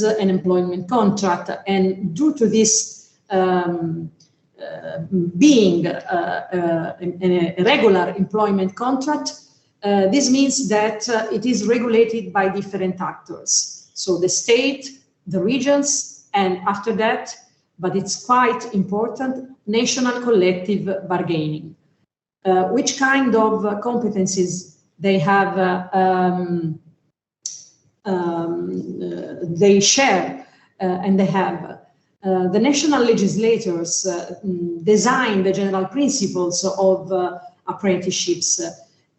an employment contract, and due to this being a regular employment contract, this means that it is regulated by different actors. So the state, the regions, and after that, but it's quite important, national collective bargaining. Which kind of competencies they have, they share, and they have. The national legislators design the general principles of apprenticeships,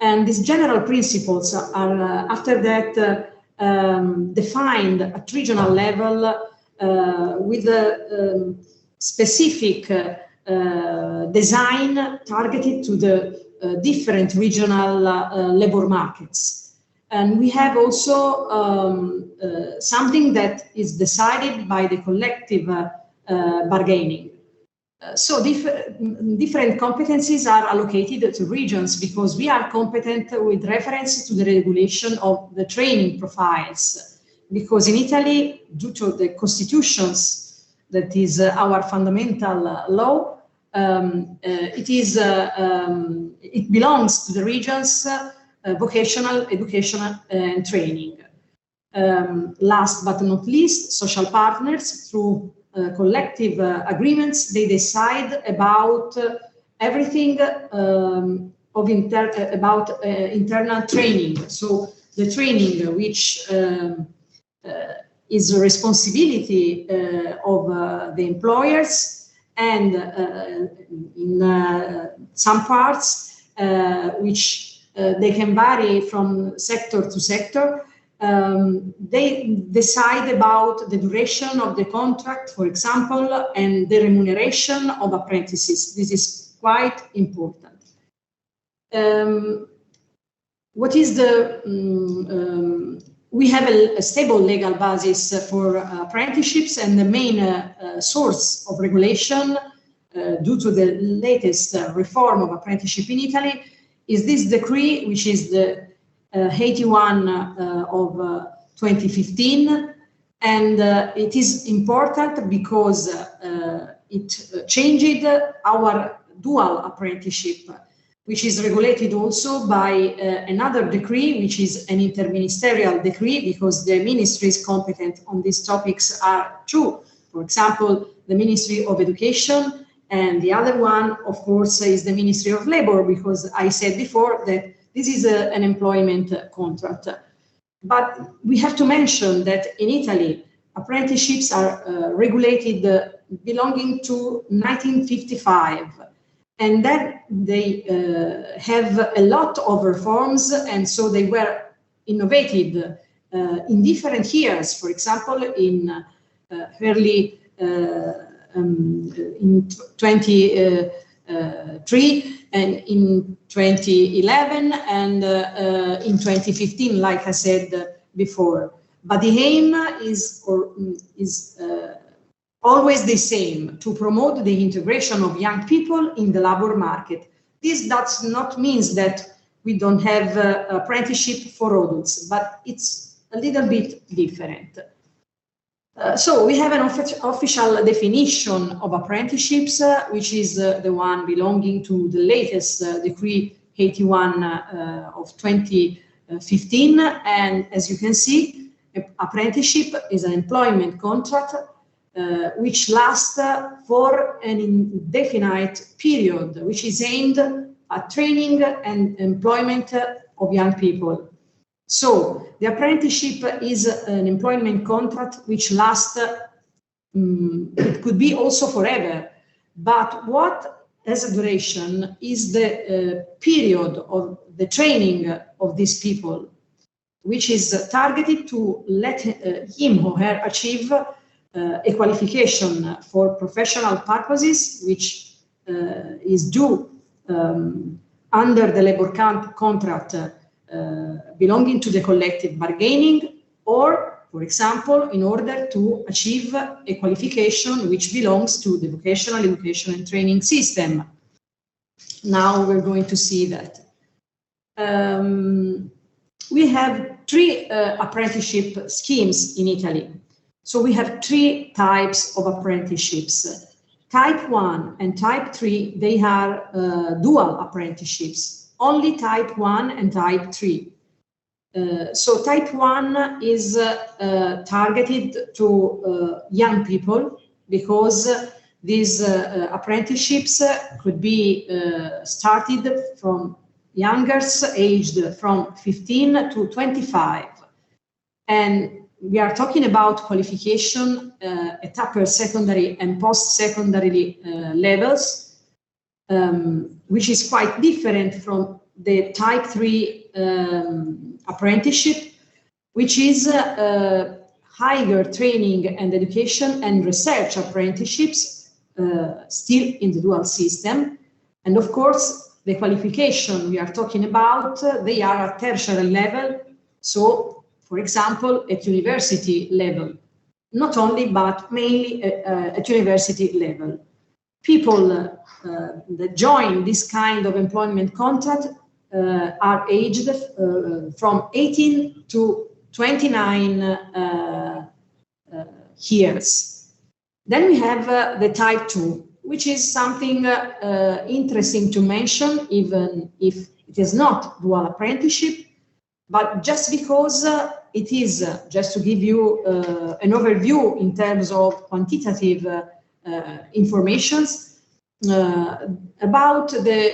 and these general principles are after that defined at regional level with a specific design targeted to the different regional labor markets. And we have also something that is decided by the collective bargaining. So different competencies are allocated to regions because we are competent with reference to the regulation of the training profiles. Because in Italy, due to the constitutions, that is our fundamental law, it belongs to the regions vocational, educational, and training. Last but not least, social partners, through collective agreements, they decide about everything about internal training. So the training which is a responsibility of the employers, and in some parts which they can vary from sector to sector. They decide about the duration of the contract, for example, and the remuneration of apprentices. This is quite important. What is the we have a stable legal basis for apprenticeships, and the main source of regulation due to the latest reform of apprenticeship in Italy is this decree, which is the 81 of 2015, and it is important because it changed our dual apprenticeship, which is regulated also by another decree, which is an interministerial decree, because the ministries competent on these topics are two. For example, the Ministry of Education, and the other one, of course, is the Ministry of Labor, because I said before that this is an employment contract. But we have to mention that in Italy, apprenticeships are regulated belonging to 1955. And then they have a lot of reforms, and so they were innovated in different years. For example, in early in 2003 and in 2011 and in 2015, like I said before. But the aim is always the same, to promote the integration of young people in the labor market. This does not mean that we don't have apprenticeship for adults, but it's a little bit different. So we have an official definition of apprenticeships, which is the one belonging to the latest Decree 81 of 2015. And as you can see, apprenticeship is an employment contract which lasts for an indefinite period, which is aimed at training and employment of young people. So the apprenticeship is an employment contract which lasts, it could be also forever, but what has a duration is the period of the training of these people, which is targeted to let him or her achieve a qualification for professional purposes, which is due under the labor contract belonging to the collective bargaining, or, for example, in order to achieve a qualification which belongs to the vocational education and training system. Now we're going to see that. We have three apprenticeship schemes in Italy. So we have three types of apprenticeships. Type 1 and Type 3, they are dual apprenticeships. Only Type 1 and Type 3. So Type 1 is targeted to young people, because these apprenticeships could be started from youngers aged from 15 to 25. And we are talking about qualification at upper secondary and post-secondary levels, which is quite different from the Type 3 apprenticeship, which is higher training and education and research apprenticeships, still in the dual system. And of course, the qualification we are talking about, they are at tertiary level. So, for example, at university level, not only, but mainly at university level. People that join this kind of employment contract are aged from 18 to 29 years. Then we have the Type 2, which is something interesting to mention, even if it is not dual apprenticeship, but just because it is, just to give you an overview in terms of quantitative informations, about the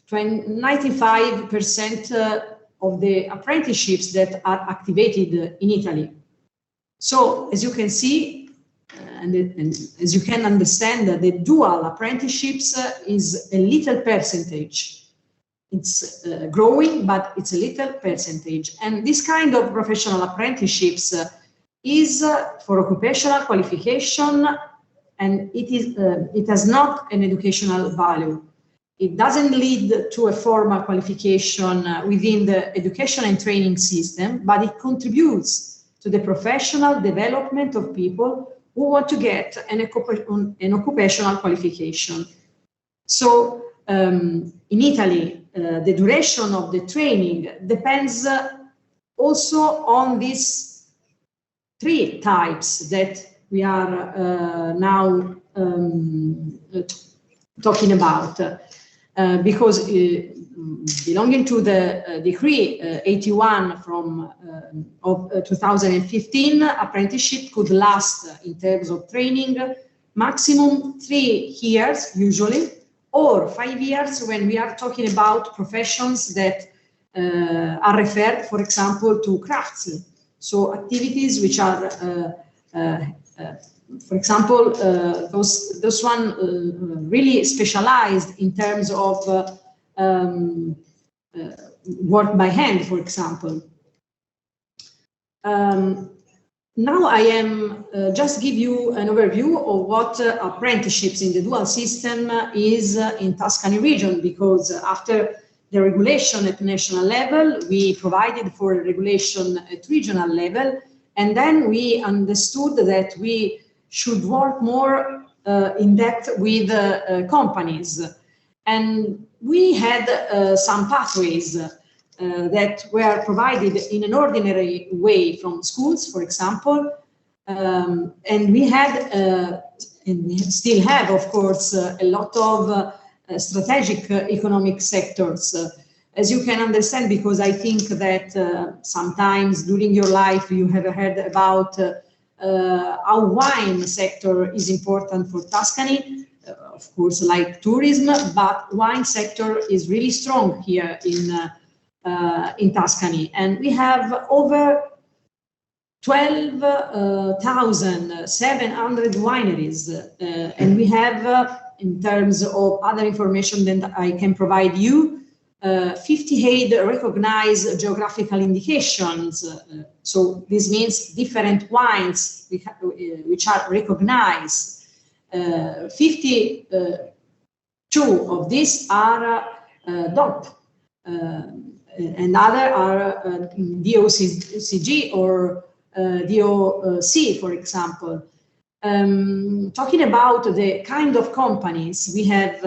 95% of the apprenticeships that are activated in Italy. So, as you can see, and as you can understand, the dual apprenticeships is a little percentage. It's growing, but it's a little percentage. And this kind of professional apprenticeships is for occupational qualification, and it has not an educational value. It doesn't lead to a formal qualification within the education and training system, but it contributes to the professional development of people who want to get an occupational qualification. So in Italy, the duration of the training depends also on these three types that we are now talking about. Because belonging to the Decree 81 of 2015, apprenticeship could last in terms of training maximum 3 years usually, or 5 years when we are talking about professions that are referred, for example, to crafts. So activities which are for example, those one really specialized in terms of work by hand, for example. Now I am just give you an overview of what apprenticeships in the dual system is in Tuscany region, because after the regulation at national level, we provided for regulation at regional level, and then we understood that we should work more in depth with companies. And we had some pathways that were provided in an ordinary way from schools, for example. And we had, and we still have, of course, a lot of strategic economic sectors. As you can understand, because I think that sometimes during your life you have heard about our wine sector is important for Tuscany, of course, like tourism, but wine sector is really strong here in Tuscany. And we have over 12,700 wineries, and we have, in terms of other information that I can provide you, 58 recognized geographical indications. So this means different wines which are recognized. 52 of these are DOP, and other are DOCG or DOC, for example. Talking about the kind of companies, we have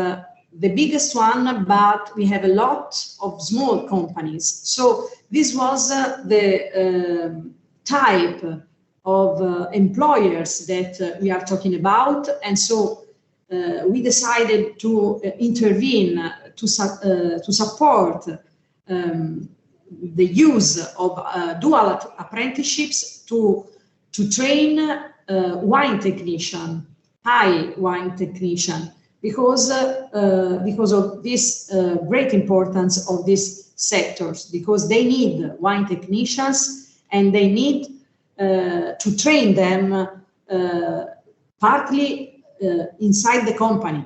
the biggest one, but we have a lot of small companies. So this was the type employers that we are talking about, and so we decided to intervene to support the use of dual apprenticeships to train wine technician, high wine technician, because of this great importance of these sectors, because they need wine technicians and they need to train them partly inside the company.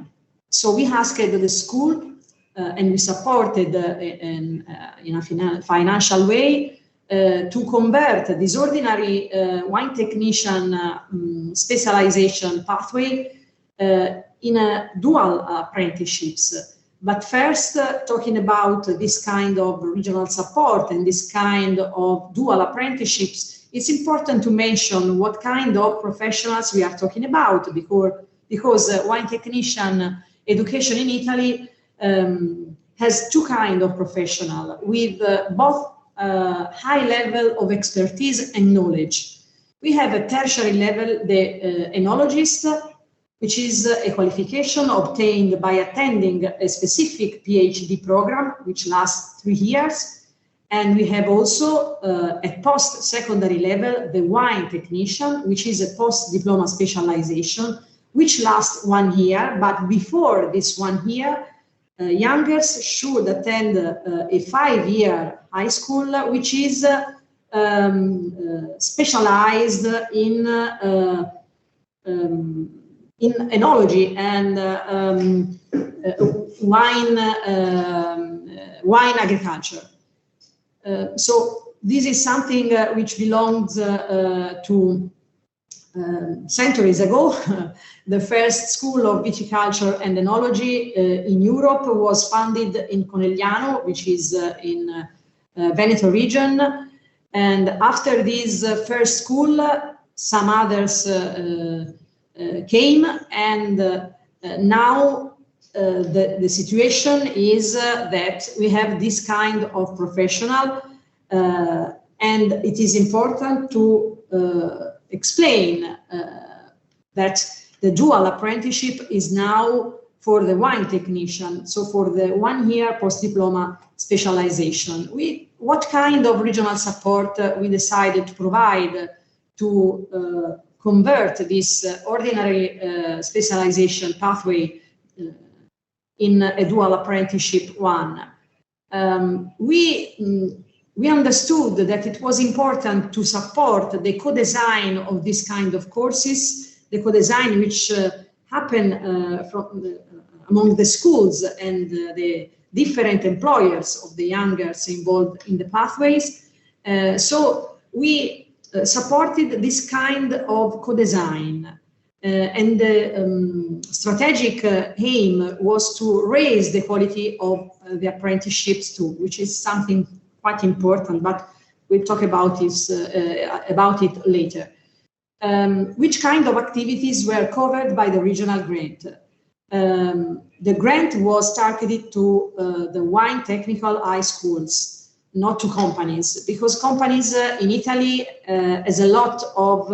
So we asked the school and we supported in a financial way to convert this ordinary wine technician specialization pathway in a dual apprenticeships. But first, talking about this kind of regional support and this kind of dual apprenticeships, it's important to mention what kind of professionals we are talking about, because wine technician education in Italy has two kinds of professional with both high level of expertise and knowledge. We have a tertiary level, the enologist, which is a qualification obtained by attending a specific PhD program, which lasts 3 years. And we have also at post-secondary level, the wine technician, which is a post-diploma specialization, which lasts 1 year. But before this 1 year, youngers should attend a 5-year high school, which is specialized in enology and wine agriculture. So this is something which belongs to centuries ago. The first school of viticulture and enology in Europe was founded in Conegliano, which is in Veneto region. And after this first school, some others came, and now the situation is that we have this kind of professional, and it is important to explain that the dual apprenticeship is now for the wine technician, so for the 1 year post-diploma specialization. What kind of regional support we decided to provide to convert this ordinary specialization pathway in a dual apprenticeship one? We understood that it was important to support the co-design of this kind of courses, the co-design which happen among the schools and the different employers of the youngers involved in the pathways. So we supported this kind of co-design. And the strategic aim was to raise the quality of the apprenticeships too, which is something quite important, but we'll talk about it later. Which kind of activities were covered by the regional grant? The grant was targeted to the wine technical high schools, not to companies, because companies in Italy has a lot of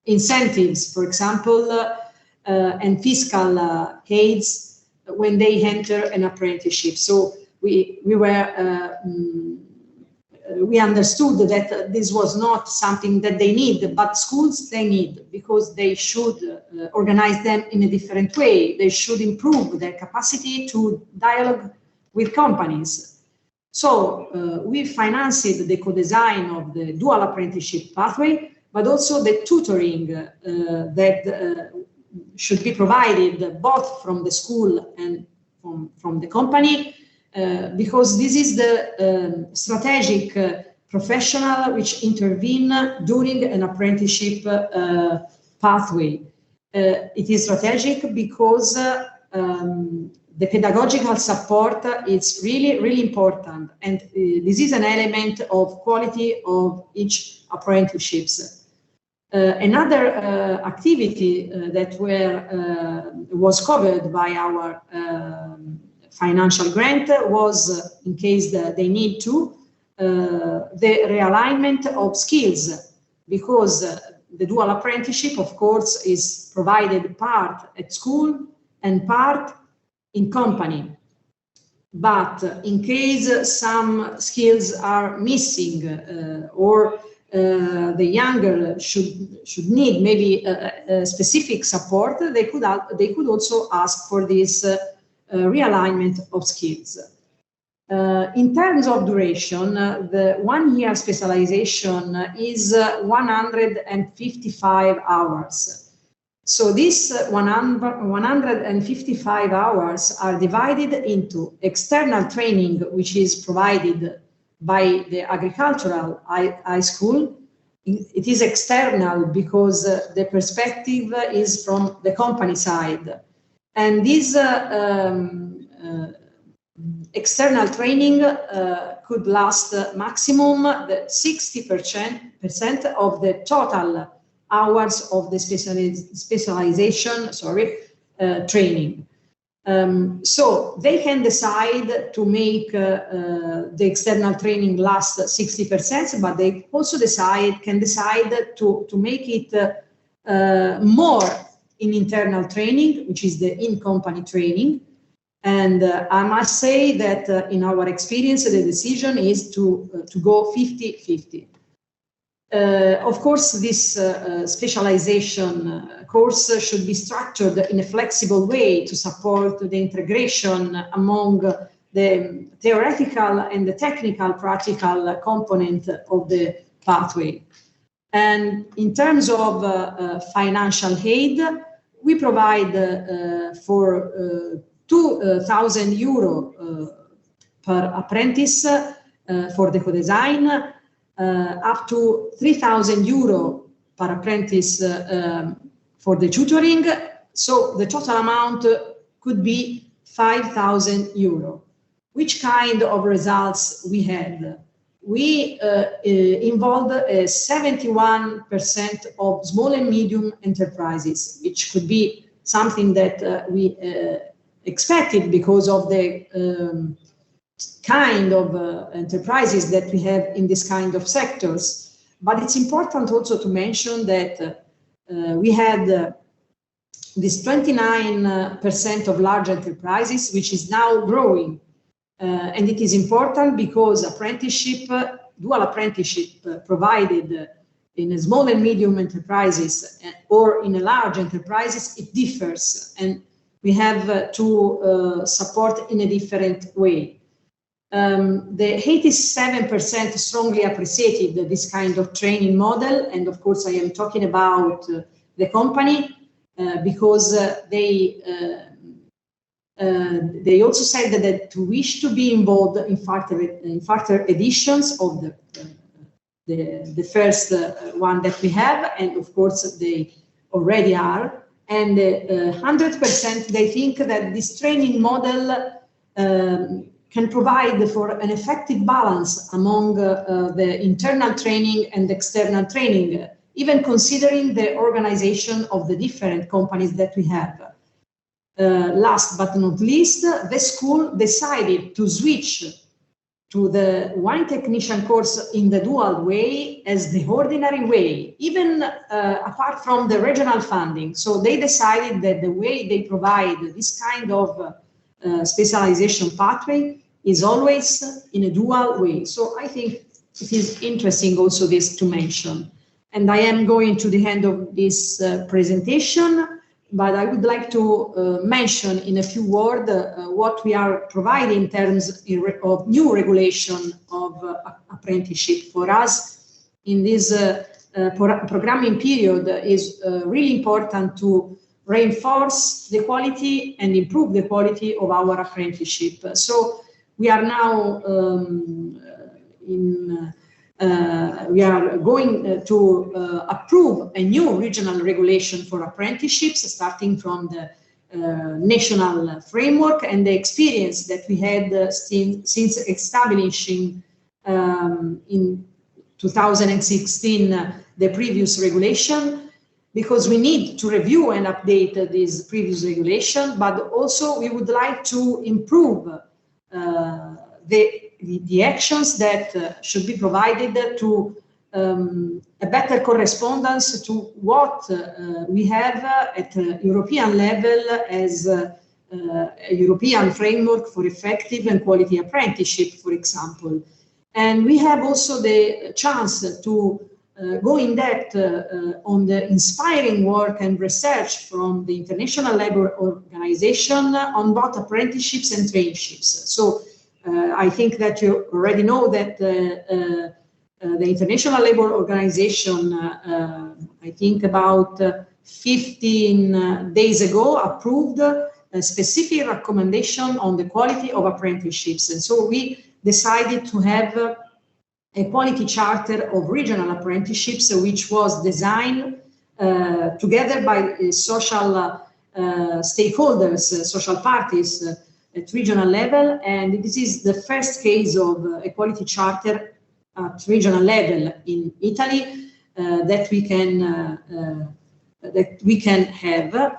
incentives, for example, and fiscal aids when they enter an apprenticeship. So we understood that this was not something that they need, but schools they need, because they should organize them in a different way. They should improve their capacity to dialogue with companies. So we financed the co-design of the dual apprenticeship pathway, but also the tutoring that should be provided both from the school and from the company, because this is the strategic professional which intervene during an apprenticeship pathway. It is strategic because the pedagogical support is really important, and this is an element of quality of each apprenticeships. Another activity that was covered by our financial grant was, in case they need to, the realignment of skills. because the dual apprenticeship, of course, is provided part at school and part in company. But in case some skills are missing or the younger should need maybe a specific support, they could also ask for this realignment of skills. In terms of duration, the 1 year specialization is 155 hours. So these 155 hours are divided into external training, which is provided by the agricultural high school. It is external because the perspective is from the company side. And this external training could last maximum 60% of the total hours of the specialization training. So they can decide to make the external training last 60%, but they also can decide to make it more in internal training, which is the in-company training. And I must say that in our experience, the decision is to go 50-50. Of course, this specialization course should be structured in a flexible way to support the integration among the theoretical and the technical practical component of the pathway. And in terms of financial aid, we provide for 2,000 euro per apprentice for the co-design, up to 3,000 euro per apprentice for the tutoring. So the total amount could be 5,000 euro. Which kind of results we had? We involved 71% of small and medium enterprises, which could be something that we expected because of the kind of enterprises that we have in this kind of sectors. But it's important also to mention that we had this 29% of large enterprises, which is now growing. And it is important because dual apprenticeship provided in a small and medium enterprises or in a large enterprises, it differs. And we have to support in a different way. The 87% strongly appreciated this kind of training model. And of course, I am talking about the company because they also said that to wish to be involved in further editions of the first one that we have. And of course, they already are. And 100% they think that this training model can provide for an effective balance among the internal training and external training, even considering the organization of the different companies that we have. Last but not least, the school decided to switch to the wine technician course in the dual way as the ordinary way, even apart from the regional funding. So they decided that the way they provide this kind of specialization pathway is always in a dual way. So I think it is interesting also this to mention. And I am going to the end of this presentation, but I would like to mention in a few words what we are providing in terms of new regulation of apprenticeship for us. In this programming period is really important to reinforce the quality and improve the quality of our apprenticeship. So we are now we are going to approve a new regional regulation for apprenticeships, starting from the national framework and the experience that we had since establishing in 2016 the previous regulation, because we need to review and update this previous regulation, but also we would like to improve the actions that should be provided to a better correspondence to what we have at European level as a European framework for effective and quality apprenticeship, for example. And we have also the chance to go in depth on the inspiring work and research from the International Labour Organization on both apprenticeships and traineeships. So I think that you already know that the International Labour Organization, I think about 15 days ago, approved a specific recommendation on the quality of apprenticeships. And so we decided to have a quality charter of regional apprenticeships, which was designed together by social stakeholders, social parties at regional level. And this is the first case of a quality charter at regional level in Italy that we can have,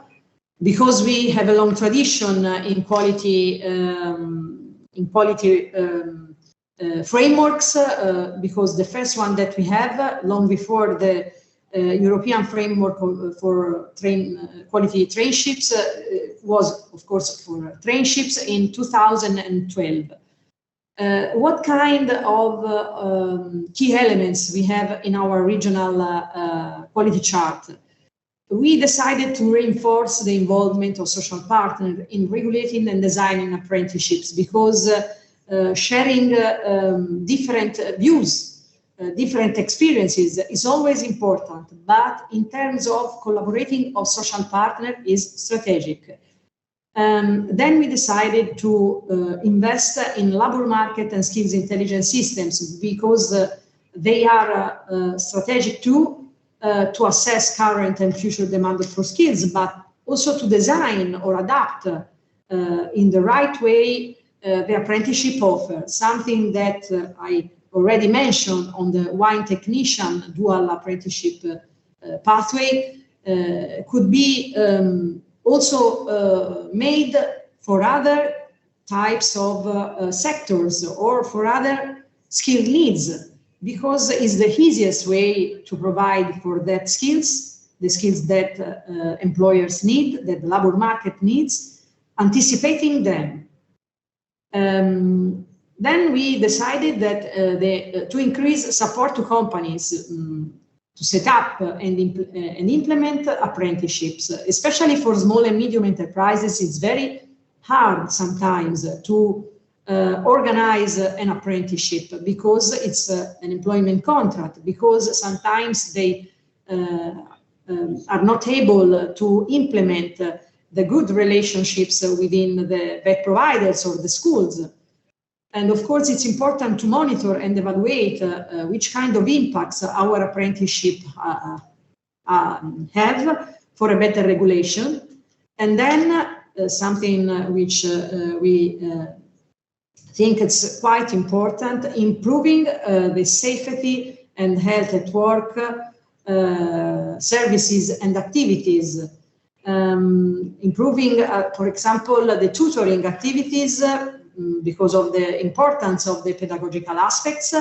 because we have a long tradition in quality frameworks, because the first one that we have, long before the European framework for quality traineeships, was, of course, for traineeships in 2012. What kind of key elements we have in our regional quality chart? We decided to reinforce the involvement of social partners in regulating and designing apprenticeships, because sharing different views, different experiences is always important, but in terms of collaborating of social partners is strategic. Then we decided to invest in labor market and skills intelligence systems, because they are strategic too, to assess current and future demand for skills, but also to design or adapt in the right way the apprenticeship offer, something that I already mentioned on the wine technician dual apprenticeship pathway, could be also made for other types of sectors or for other skilled needs, because it's the easiest way to provide for that skills, the skills that employers need, that the labor market needs, anticipating them. Then we decided that to increase support to companies to set up and implement apprenticeships, especially for small and medium enterprises. It's very hard sometimes to organize an apprenticeship, because it's an employment contract, because sometimes they are not able to implement the good relationships within the vet providers or the schools. And of course, it's important to monitor and evaluate which kind of impacts our apprenticeship have for a better regulation. And then something which we think it's quite important, improving the safety and health at work services and activities. Improving, for example, the tutoring activities, because of the importance of the pedagogical aspects,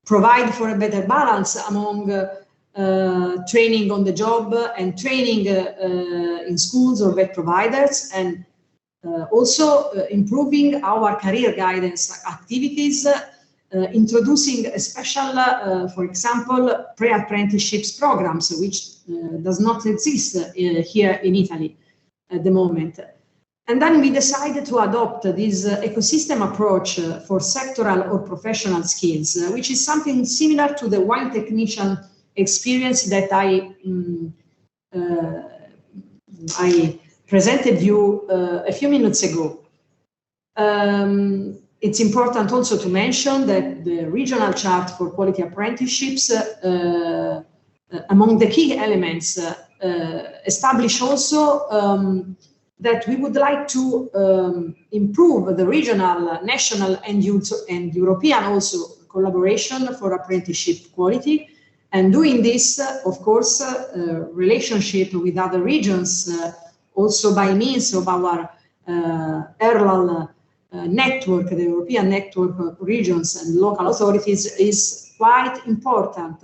provide for a better balance among training on the job and training in schools or vet providers, and also improving our career guidance activities, introducing a special, for example, pre-apprenticeships programs, which does not exist here in Italy at the moment. And then we decided to adopt this ecosystem approach for sectoral or professional skills, which is something similar to the wine technician experience that I presented you a few minutes ago. It's important also to mention that the regional chart for quality apprenticeships, among the key elements, establish also that we would like to improve the regional, national, and European also collaboration for apprenticeship quality. And doing this, of course, relationship with other regions, also by means of our ERLAL network, the European network of regions and local authorities is quite important.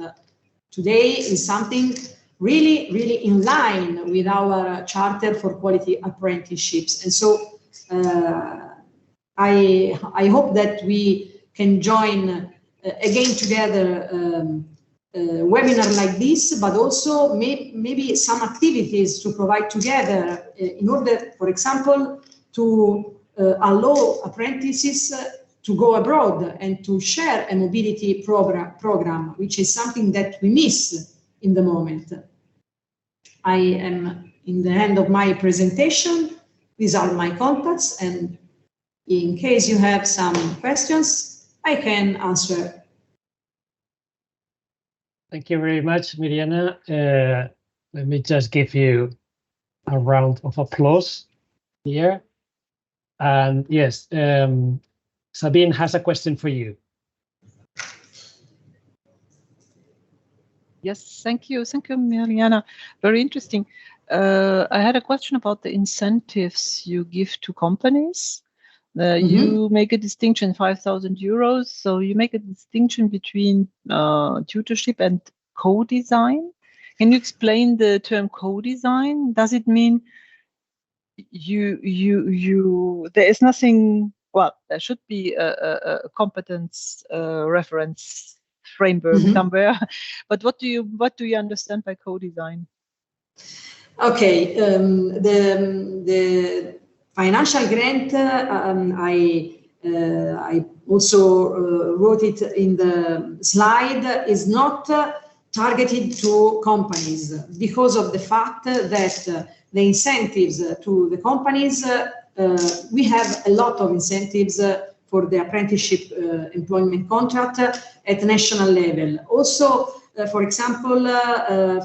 Today is something really in line with our Charter for Quality Apprenticeships. And so I hope that we can join again together a webinar like this, but also maybe some activities to provide together in order, for example, to allow apprentices to go abroad and to share a mobility program, which is something that we miss in the moment. I am in the end of my presentation. These are my contacts, and in case you have some questions, I can answer. Thank you very much, Miriana. Let me just give you a round of applause here. And yes, Sabine has a question for you. Yes, thank you. Thank you, Miriana. Very interesting. I had a question about the incentives you give to companies. You make a distinction, 5,000 euros. So you make a distinction between tutorship and co-design. Can you explain the term co-design? Does it mean there is nothing, well, there should be a competence reference framework somewhere, but what do you understand by co-design? Okay, the financial grant, I also wrote it in the slide, is not targeted to companies because of the fact that the incentives to the companies, we have a lot of incentives for the apprenticeship employment contract at national level. Also, for example,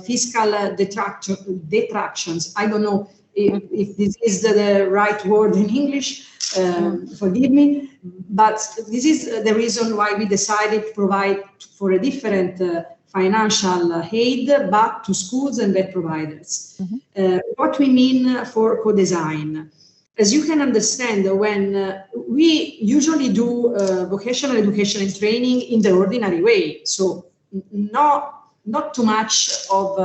fiscal detractions. I don't know if this is the right word in English, forgive me, but this is the reason why we decided to provide for a different financial aid, but to schools and their providers. What we mean for co-design. As you can understand, when we usually do vocational education and training in the ordinary way, so not too much of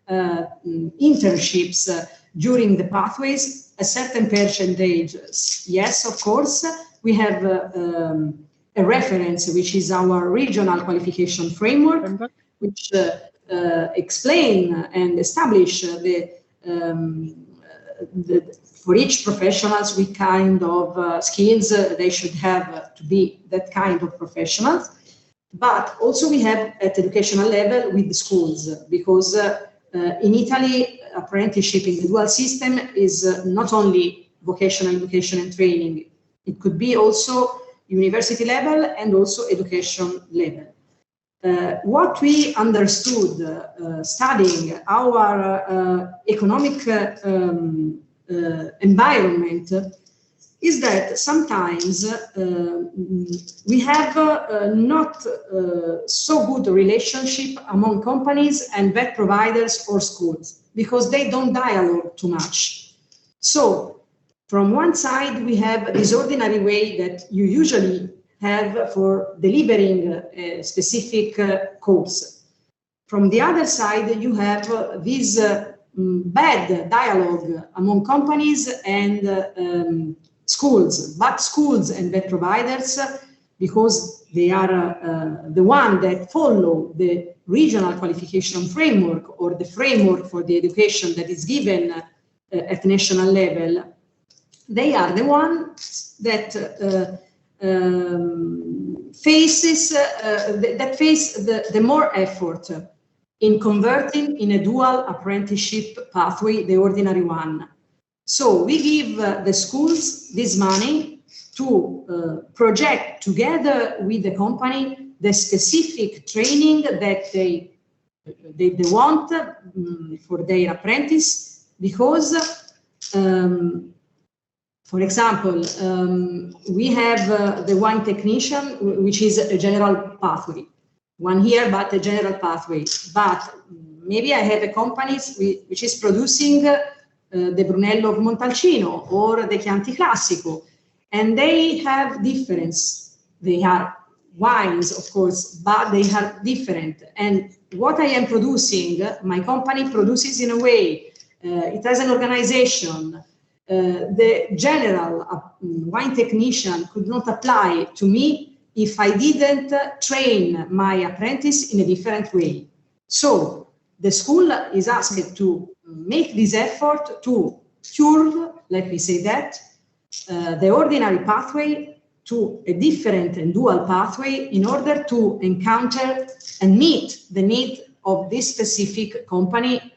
internships during the pathways, a certain percentage, yes, of course, we have a reference, which is our regional qualification framework, which explain and establish for each professionals what kind of skills they should have to be that kind of professionals. But also we have at educational level with the schools, because in Italy, apprenticeship in the dual system is not only vocational education and training. It could be also university level and also education level. What we understood studying our economic environment is that sometimes we have not so good relationship among companies and vet providers or schools, because they don't dialogue too much. So from one side, we have this ordinary way that you usually have for delivering a specific course. From the other side, you have this bad dialogue among companies and schools, but schools and vet providers, because they are the one that follow the regional qualification framework or the framework for the education that is given at national level, they are the ones that face the more effort in converting in a dual apprenticeship pathway, the ordinary one. So we give the schools this money to project together with the company the specific training that they want for their apprentice, because for example, we have the wine technician, which is a general pathway, one year, but a general pathway. But maybe I have a company which is producing the Brunello of Montalcino or the Chianti Classico. and they have difference. They are wines, of course, but they are different. And what I am producing, my company produces in a way, it has an organization. The general wine technician could not apply to me if I didn't train my apprentice in a different way. So the school is asked to make this effort to curve, let me say that, the ordinary pathway to a different and dual pathway in order to encounter and meet the need of this specific company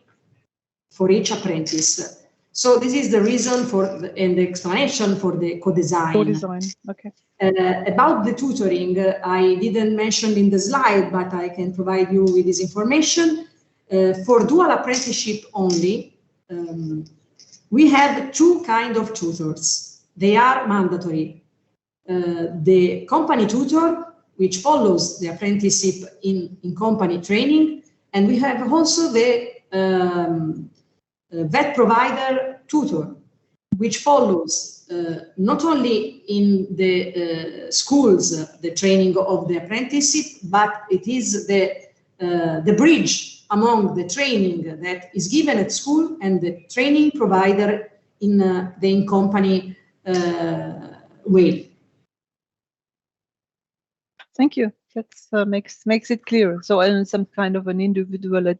for each apprentice. So this is the reason for and the explanation for the co-design. Co-design, okay. About the tutoring, I didn't mention in the slide, but I can provide you with this information. For dual apprenticeship only, we have two kinds of tutors. They are mandatory. The company tutor, which follows the apprenticeship in company training, and we have also the vet provider tutor, which follows not only in the schools the training of the apprenticeship, but it is the bridge among the training that is given at school and the training provider in the in-company way. Thank you. That makes it clear. So, some kind of an individual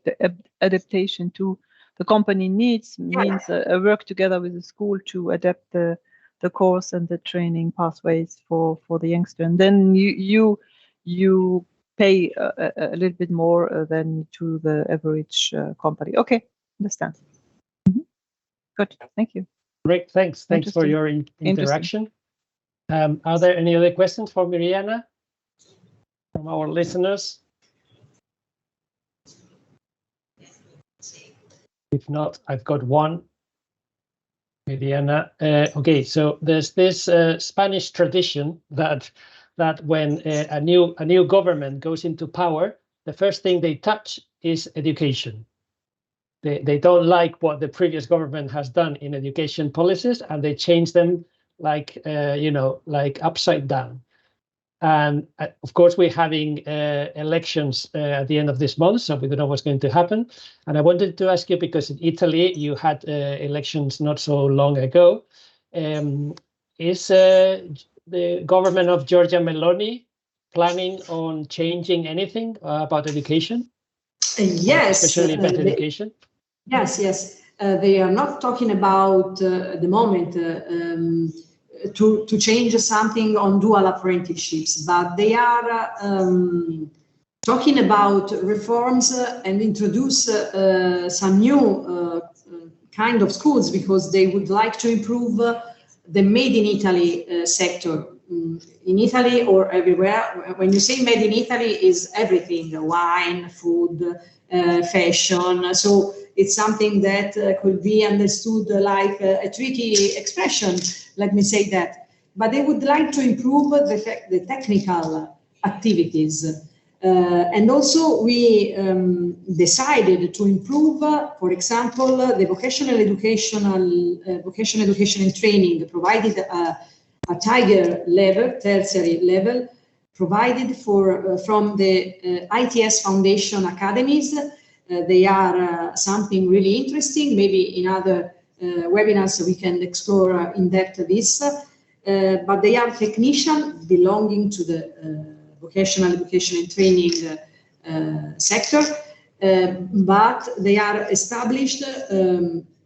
adaptation to the company needs means a work together with the school to adapt the course and the training pathways for the youngster. And then you pay a little bit more than to the average company. Okay, understand. Mm-hmm. Good. Thank you. Great. Thanks for your interaction. Are there any other questions for Miriana from our listeners? If not, I've got one. Miriana. Okay, so there's this Spanish tradition that when a new government goes into power, the first thing they touch is education. They don't like what the previous government has done in education policies, and they change them like upside down. And of course, we're having elections at the end of this month, so we don't know what's going to happen. And I wanted to ask you, because in Italy, you had elections not so long ago. Is the government of Giorgia Meloni planning on changing anything about education? Yes. Especially vet education? Yes. They are not talking about, at the moment, to change something on dual apprenticeships, but they are talking about reforms and introduce some new kind of schools, because they would like to improve the made in Italy sector. In Italy or everywhere, when you say made in Italy, is everything: wine, food, fashion. So it's something that could be understood like a tricky expression, let me say that. But they would like to improve the technical activities. And also we decided to improve, for example, the vocational education and training, provided a Tiger level, tertiary level, provided from the ITS Foundation academies. They are something really interesting. Maybe in other webinars we can explore in depth this. But they are technicians belonging to the vocational education and training sector. But they are established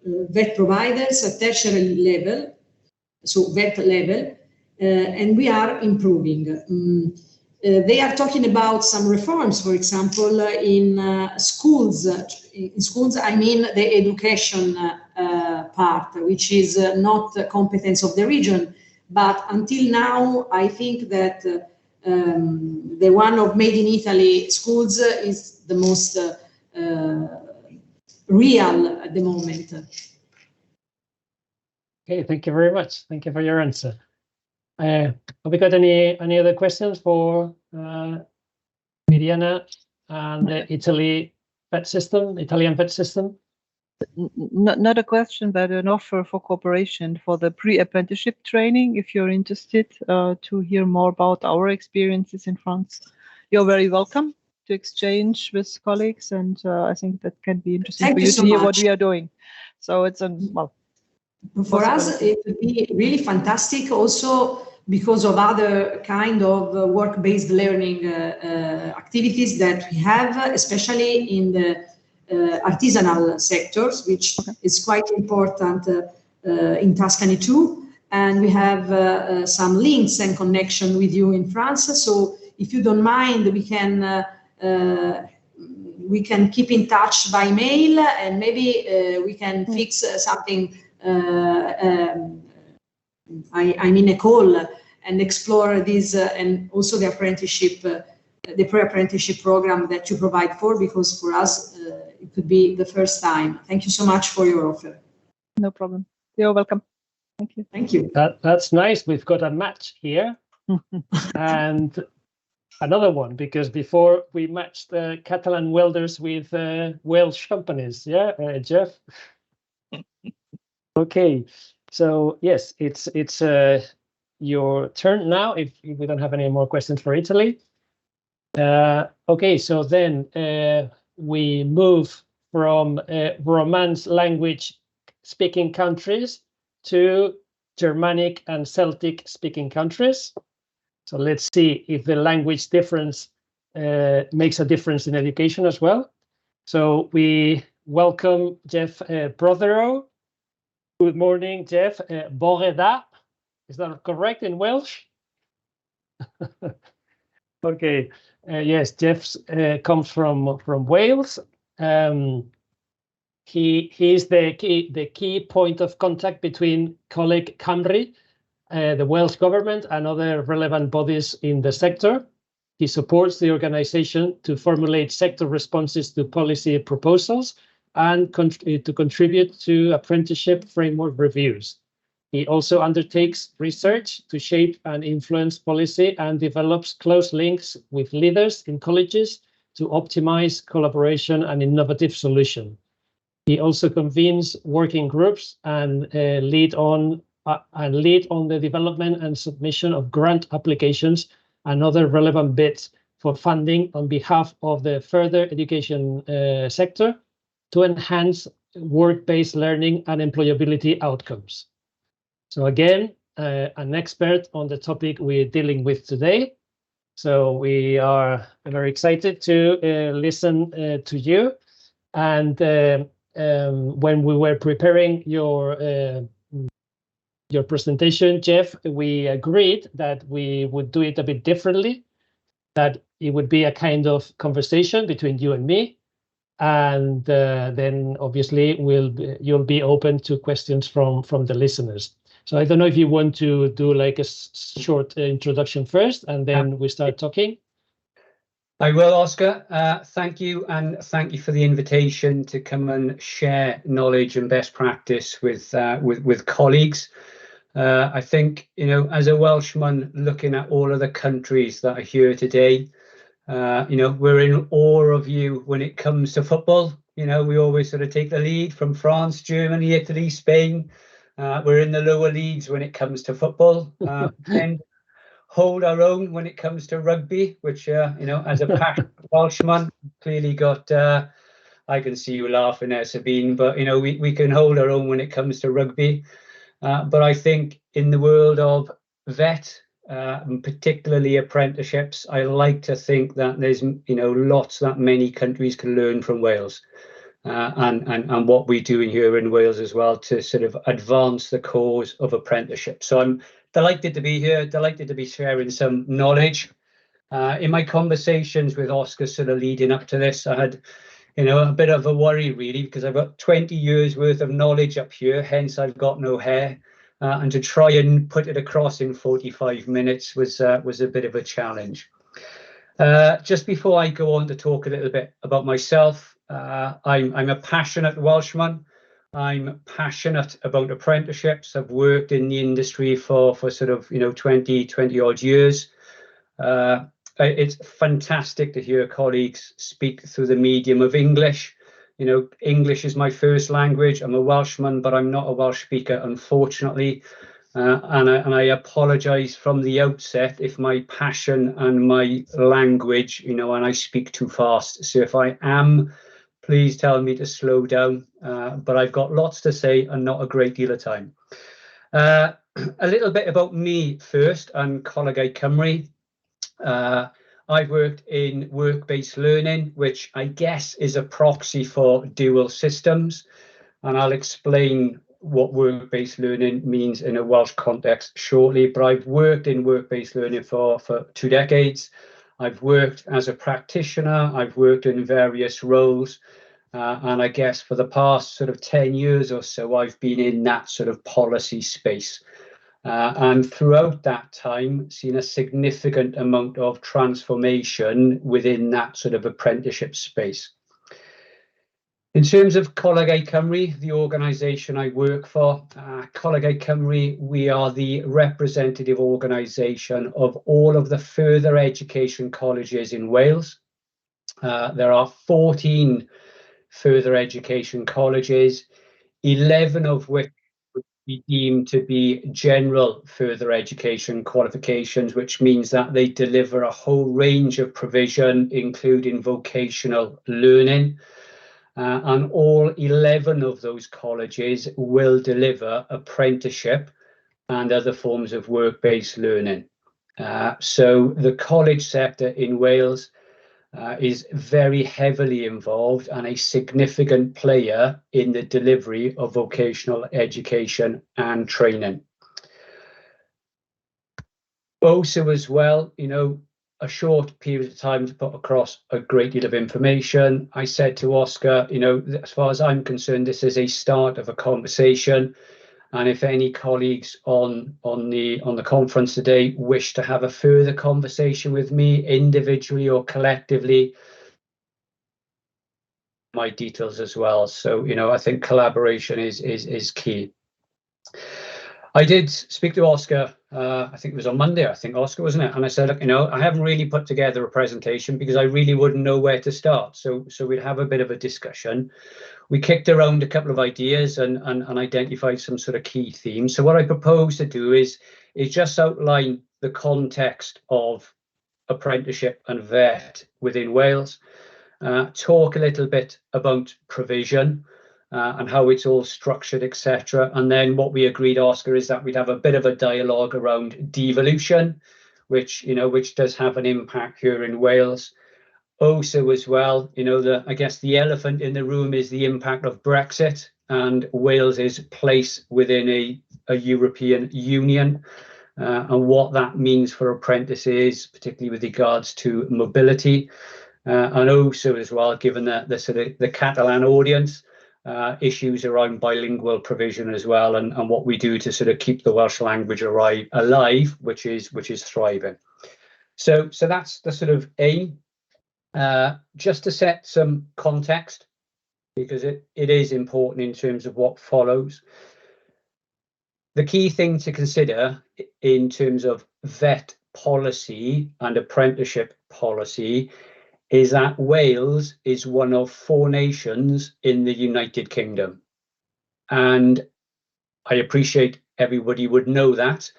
vet providers at tertiary level, so vet level, and we are improving. They are talking about some reforms, for example, in schools. In schools, I mean the education part, which is not the competence of the region. But until now, I think that the one of Made in Italy schools is the most real at the moment. Okay, thank you very much. Thank you for your answer. Have we got any other questions for Miriana and the Italian vet system? Not a question, but an offer for cooperation for the pre-apprenticeship training. If you're interested to hear more about our experiences in France, you're very welcome to exchange with colleagues, and I think that can be interesting Thank for you you so to hear much. what we are doing. So it's for us, it would be really fantastic also because of other kind of work-based learning activities that we have, especially in the artisanal sectors, which is quite important in Tuscany too. And we have some links and connection with you in France. So if you don't mind, we can keep in touch by mail, and maybe we can fix something. I mean a call, and explore this and also the apprenticeship, the pre-apprenticeship program that you provide for, because for us it could be the first time. Thank you so much for your offer. No problem. You're welcome. Thank you. Thank you. That's nice. We've got a match here. And another one, because before we matched the Catalan welders with Welsh companies. Yeah, Jeff? Okay. So yes, it's your turn now, if we don't have any more questions for Italy. Okay, so then we move from Romance language speaking countries to Germanic and Celtic speaking countries. So let's see if the language difference makes a difference in education as well. So we welcome Jeff Prothero. Good morning, Jeff. Bogeda. Is that correct in Welsh? Okay. Yes, Jeff comes from Wales. He is the key point of contact between Coleg Cymru, the Welsh government, and other relevant bodies in the sector. He supports the organization to formulate sector responses to policy proposals and to contribute to apprenticeship framework reviews. He also undertakes research to shape and influence policy and develops close links with leaders in colleges to optimize collaboration and innovative solutions. He also convenes working groups and lead on the development and submission of grant applications and other relevant bids for funding on behalf of the further education sector to enhance work-based learning and employability outcomes. So again, an expert on the topic we're dealing with today. So we are very excited to listen to you. And when we were preparing your presentation, Jeff, we agreed that we would do it a bit differently, that it would be a kind of conversation between you and me. And then obviously you'll be open to questions from the listeners. So I don't know if you want to do like a short introduction first, and then we start talking. I will, Oscar. Thank you, and thank you for the invitation to come and share knowledge and best practice with colleagues. I think, as a Welshman looking at all of the countries that are here today, we're in awe of you when it comes to football. We always sort of take the lead from France, Germany, Italy, Spain. We're in the lower leagues when it comes to football, and hold our own when it comes to rugby, which, as a passionate Welshman, clearly got, I can see you laughing there, Sabine, but, we can hold our own when it comes to rugby. But I think in the world of vet, and particularly apprenticeships, I like to think that there's, lots that many countries can learn from Wales. And what we're doing here in Wales as well to sort of advance the cause of apprenticeship. So I'm delighted to be here, delighted to be sharing some knowledge. In my conversations with Oscar sort of leading up to this, I had, a bit of a worry really, because I've got 20 years worth of knowledge up here, hence I've got no hair. And to try and put it across in 45 minutes was a bit of a challenge. Just before I go on to talk a little bit about myself, I'm a passionate Welshman. I'm passionate about apprenticeships. I've worked in the industry for sort of 20 odd years. It's fantastic to hear colleagues speak through the medium of English. You know, English is my first language. I'm a Welshman, but I'm not a Welsh speaker, unfortunately. And I apologise from the outset if my passion and my language, you know, and I speak too fast. So if I am, please tell me to slow down. But I've got lots to say and not a great deal of time. A little bit about me first and Colegau Cymru. I've worked in work-based learning, which I guess is a proxy for dual systems. And I'll explain what work-based learning means in a Welsh context shortly, but I've worked in work-based learning for 2 decades. I've worked as a practitioner, I've worked in various roles, and I guess for the past sort of 10 years or so, I've been in that sort of policy space. And throughout that time, seen a significant amount of transformation within that sort of apprenticeship space. In terms of Colegau Cymru, the organisation I work for, Colegau Cymru, we are the representative organisation of all of the further education colleges in Wales. There are 14 further education colleges, 11 of which would be deemed to be general further education qualifications, which means that they deliver a whole range of provision, including vocational learning. And all 11 of those colleges will deliver apprenticeship and other forms of work-based learning. So the college sector in Wales is very heavily involved and a significant player in the delivery of vocational education and training. Also as well, you know, a short period of time to put across a great deal of information. I said to Oscar, you know, as far as I'm concerned, this is a start of a conversation. And if any colleagues on the conference today wish to have a further conversation with me individually or collectively, my details as well. So, you know, I think collaboration is key. I did speak to Oscar, I think it was on Monday, I think, Oscar, wasn't it? And I said, look, you know, I haven't really put together a presentation because I really wouldn't know where to start. So we'd have a bit of a discussion. We kicked around a couple of ideas and identified some sort of key themes. So what I propose to do is just outline the context of apprenticeship and vet within Wales, talk a little bit about provision, and how it's all structured, etc. And then what we agreed, Oscar, is that we'd have a bit of a dialogue around devolution, which, you know, which does have an impact here in Wales. Also as well, you know, I guess the elephant in the room is the impact of Brexit and Wales's place within a European Union, and what that means for apprentices, particularly with regards to mobility. And also as well, given the sort of the Catalan audience, issues around bilingual provision as well, and what we do to sort of keep the Welsh language alive, which is thriving. So that's the sort of aim. Just to set some context, because it is important in terms of what follows. The key thing to consider in terms of vet policy and apprenticeship policy is that Wales is one of 4 nations in the United Kingdom. And I appreciate everybody would know that,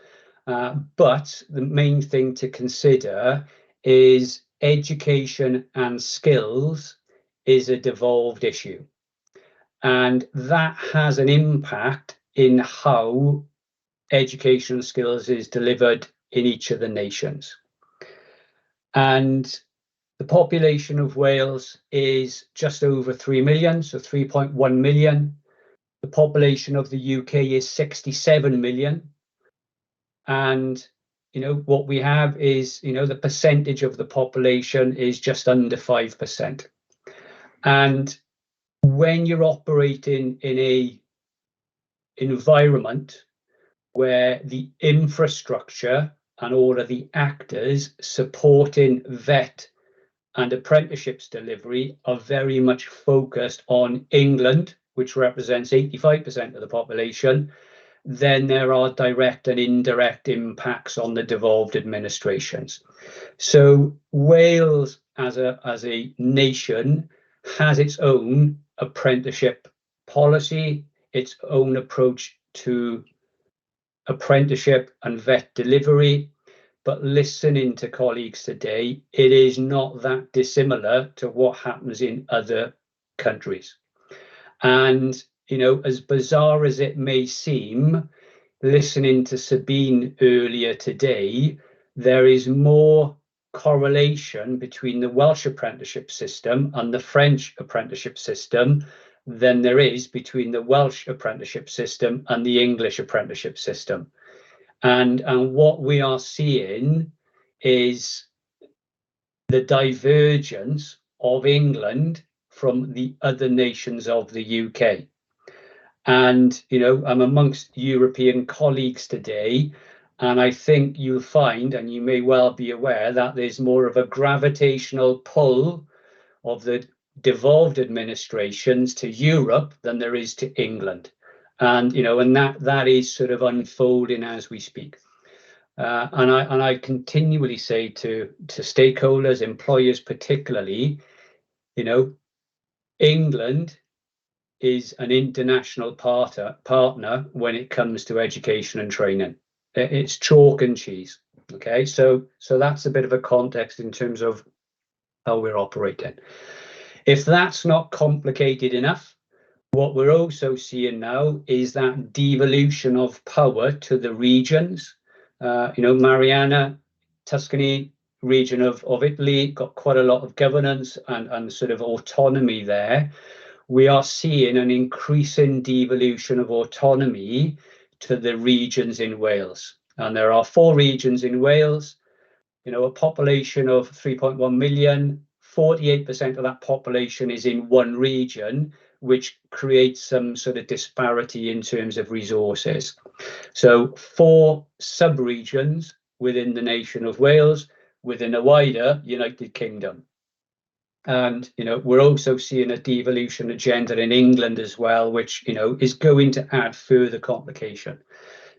but the main thing to consider is education and skills is a devolved issue. And that has an impact in how education and skills is delivered in each of the nations. And the population of Wales is just over 3 million, so 3.1 million. The population of the UK is 67 million. And, you know, what we have is, you know, the percentage of the population is just under 5%. And when you're operating in a environment where the infrastructure and all of the actors supporting vet and apprenticeships delivery are very much focused on England, which represents 85% of the population, then there are direct and indirect impacts on the devolved administrations. So Wales as a nation has its own apprenticeship policy, its own approach to apprenticeship and vet delivery. But listening to colleagues today, it is not that dissimilar to what happens in other countries. And, you know, as bizarre as it may seem, listening to Sabine earlier today, there is more correlation between the Welsh apprenticeship system and the French apprenticeship system than there is between the Welsh apprenticeship system and the English apprenticeship system. And what we are seeing is the divergence of England from the other nations of the UK. And, you know, I'm amongst European colleagues today, and I think you'll find, and you may well be aware, that there's more of a gravitational pull of the devolved administrations to Europe than there is to England. And, you know, and that is sort of unfolding as we speak. And I continually say to stakeholders, employers particularly, you know, England is an international partner when it comes to education and training. It's chalk and cheese. Okay, so that's a bit of a context in terms of how we're operating. If that's not complicated enough, what we're also seeing now is that devolution of power to the regions. You know, Mariana, Tuscany region of Italy got quite a lot of governance and sort of autonomy there. We are seeing an increasing devolution of autonomy to the regions in Wales. And there are 4 regions in Wales, you know, a population of 3.1 million, 48% of that population is in one region, which creates some sort of disparity in terms of resources. So 4 sub-regions within the nation of Wales, within a wider United Kingdom. And, you know, we're also seeing a devolution agenda in England as well, which, you know, is going to add further complication.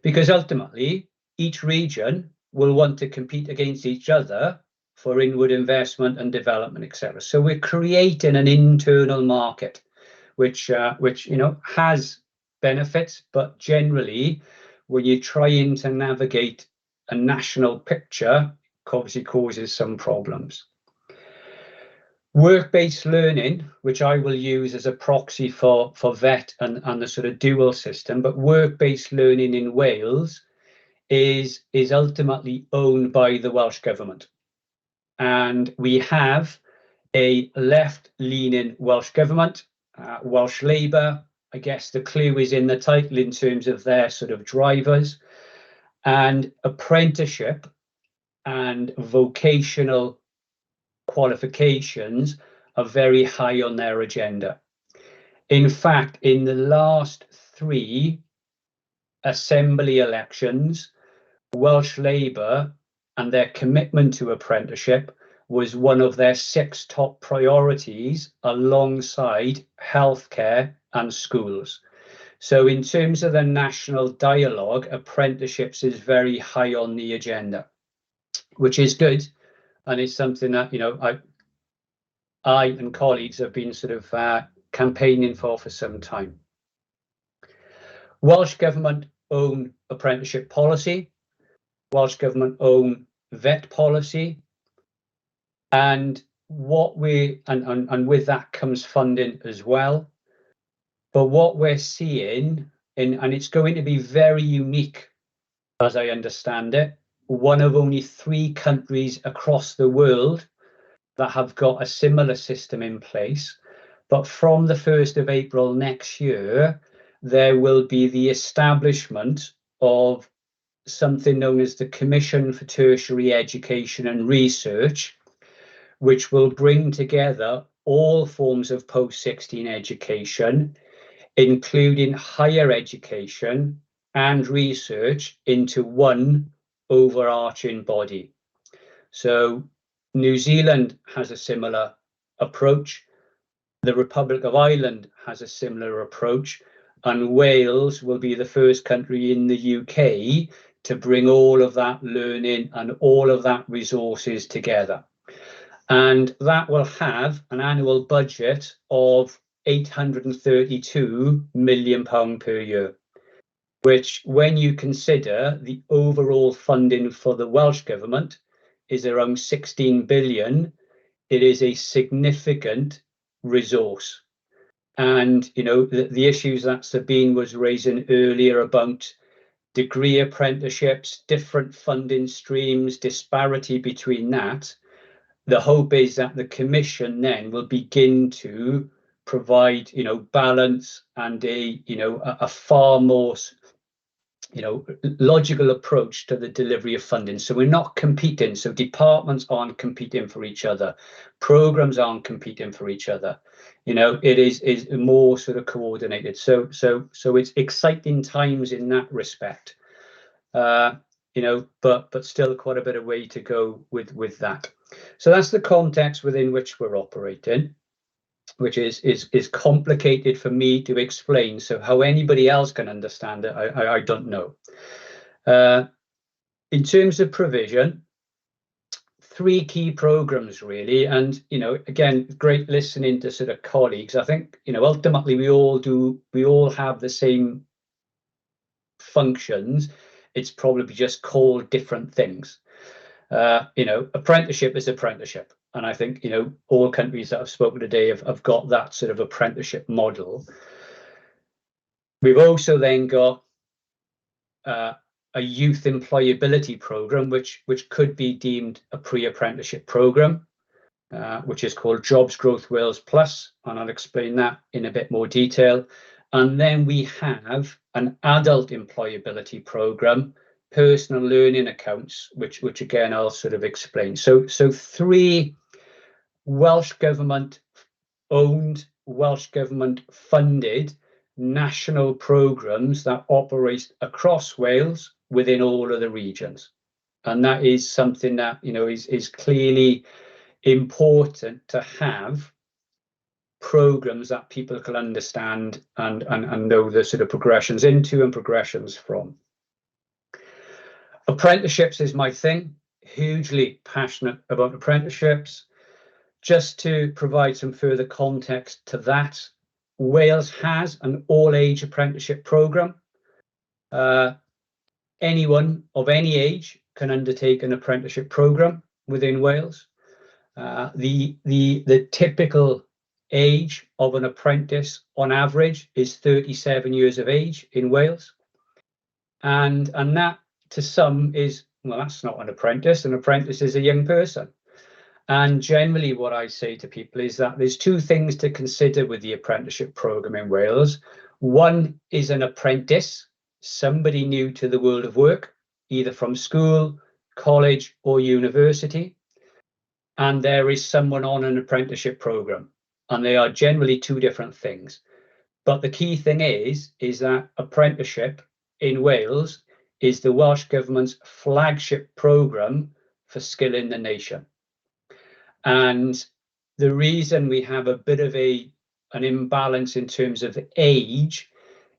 Because ultimately, each region will want to compete against each other for inward investment and development, etc. So we're creating an internal market, which you know, has benefits, but generally, when you're trying to navigate a national picture, obviously causes some problems. Work-based learning, which I will use as a proxy for VET and the sort of dual system, but work-based learning in Wales is ultimately owned by the Welsh government. And we have a left-leaning Welsh government, Welsh Labour. I guess the clue is in the title in terms of their sort of drivers. And apprenticeship and vocational qualifications are very high on their agenda. In fact, in the last 3 assembly elections, Welsh Labour and their commitment to apprenticeship was one of their 6 top priorities alongside healthcare and schools. So in terms of the national dialogue, apprenticeships is very high on the agenda, which is good. And it's something that, you know, I and colleagues have been sort of campaigning for some time. Welsh Government own apprenticeship policy. Welsh Government own VET policy. And what and with that comes funding as well. But what we're seeing, and it's going to be very unique, as I understand it, one of only 3 countries across the world that have got a similar system in place. But from the 1st of April next year, there will be the establishment of something known as the Commission for Tertiary Education and Research, which will bring together all forms of post-16 education, including higher education and research, into one overarching body. So New Zealand has a similar approach, the Republic of Ireland has a similar approach, and Wales will be the first country in the UK to bring all of that learning and all of that resources together. And that will have an annual budget of £832 million per year, which, when you consider the overall funding for the Welsh Government is around 16 billion, it is a significant resource. And, you know, the issues that Sabine was raising earlier about degree apprenticeships, different funding streams, disparity between that, the hope is that the Commission then will begin to provide, you know, balance and a far more, you know, logical approach to the delivery of funding. So we're not competing. So departments aren't competing for each other. Programs aren't competing for each other. You know, it is more sort of coordinated. So it's exciting times in that respect. You know, but still quite a bit of way to go with that. So that's the context within which we're operating, which is complicated for me to explain. So how anybody else can understand it, I don't know. In terms of provision, 3 key programs really, and you know, again, great listening to sort of colleagues. I think, you know, ultimately we all have the same functions. It's probably just called different things. You know, apprenticeship is apprenticeship. And I think, you know, all countries that I've spoken today have got that sort of apprenticeship model. We've also then got a youth employability program, which could be deemed a pre-apprenticeship program, which is called Jobs Growth Wales Plus, and I'll explain that in a bit more detail. And then we have an adult employability program, personal learning accounts, which again I'll sort of explain. So 3 Welsh Government owned, Welsh Government funded national programs that operate across Wales within all of the regions. And that is something that, you know, is clearly important to have programs that people can understand and know the sort of progressions into and progressions from. Apprenticeships is my thing, hugely passionate about apprenticeships. Just to provide some further context to that, Wales has an all-age apprenticeship programme. Anyone of any age can undertake an apprenticeship programme within Wales. The typical age of an apprentice on average is 37 years of age in Wales. And that to some is, well, that's not an apprentice. An apprentice is a young person. And generally what I say to people is that there's 2 things to consider with the apprenticeship programme in Wales. One is an apprentice, somebody new to the world of work, either from school, college or university. And there is someone on an apprenticeship programme, and they are generally 2 different things. But the key thing is that apprenticeship in Wales is the Welsh Government's flagship programme for skilling the nation. And the reason we have a bit of an imbalance in terms of age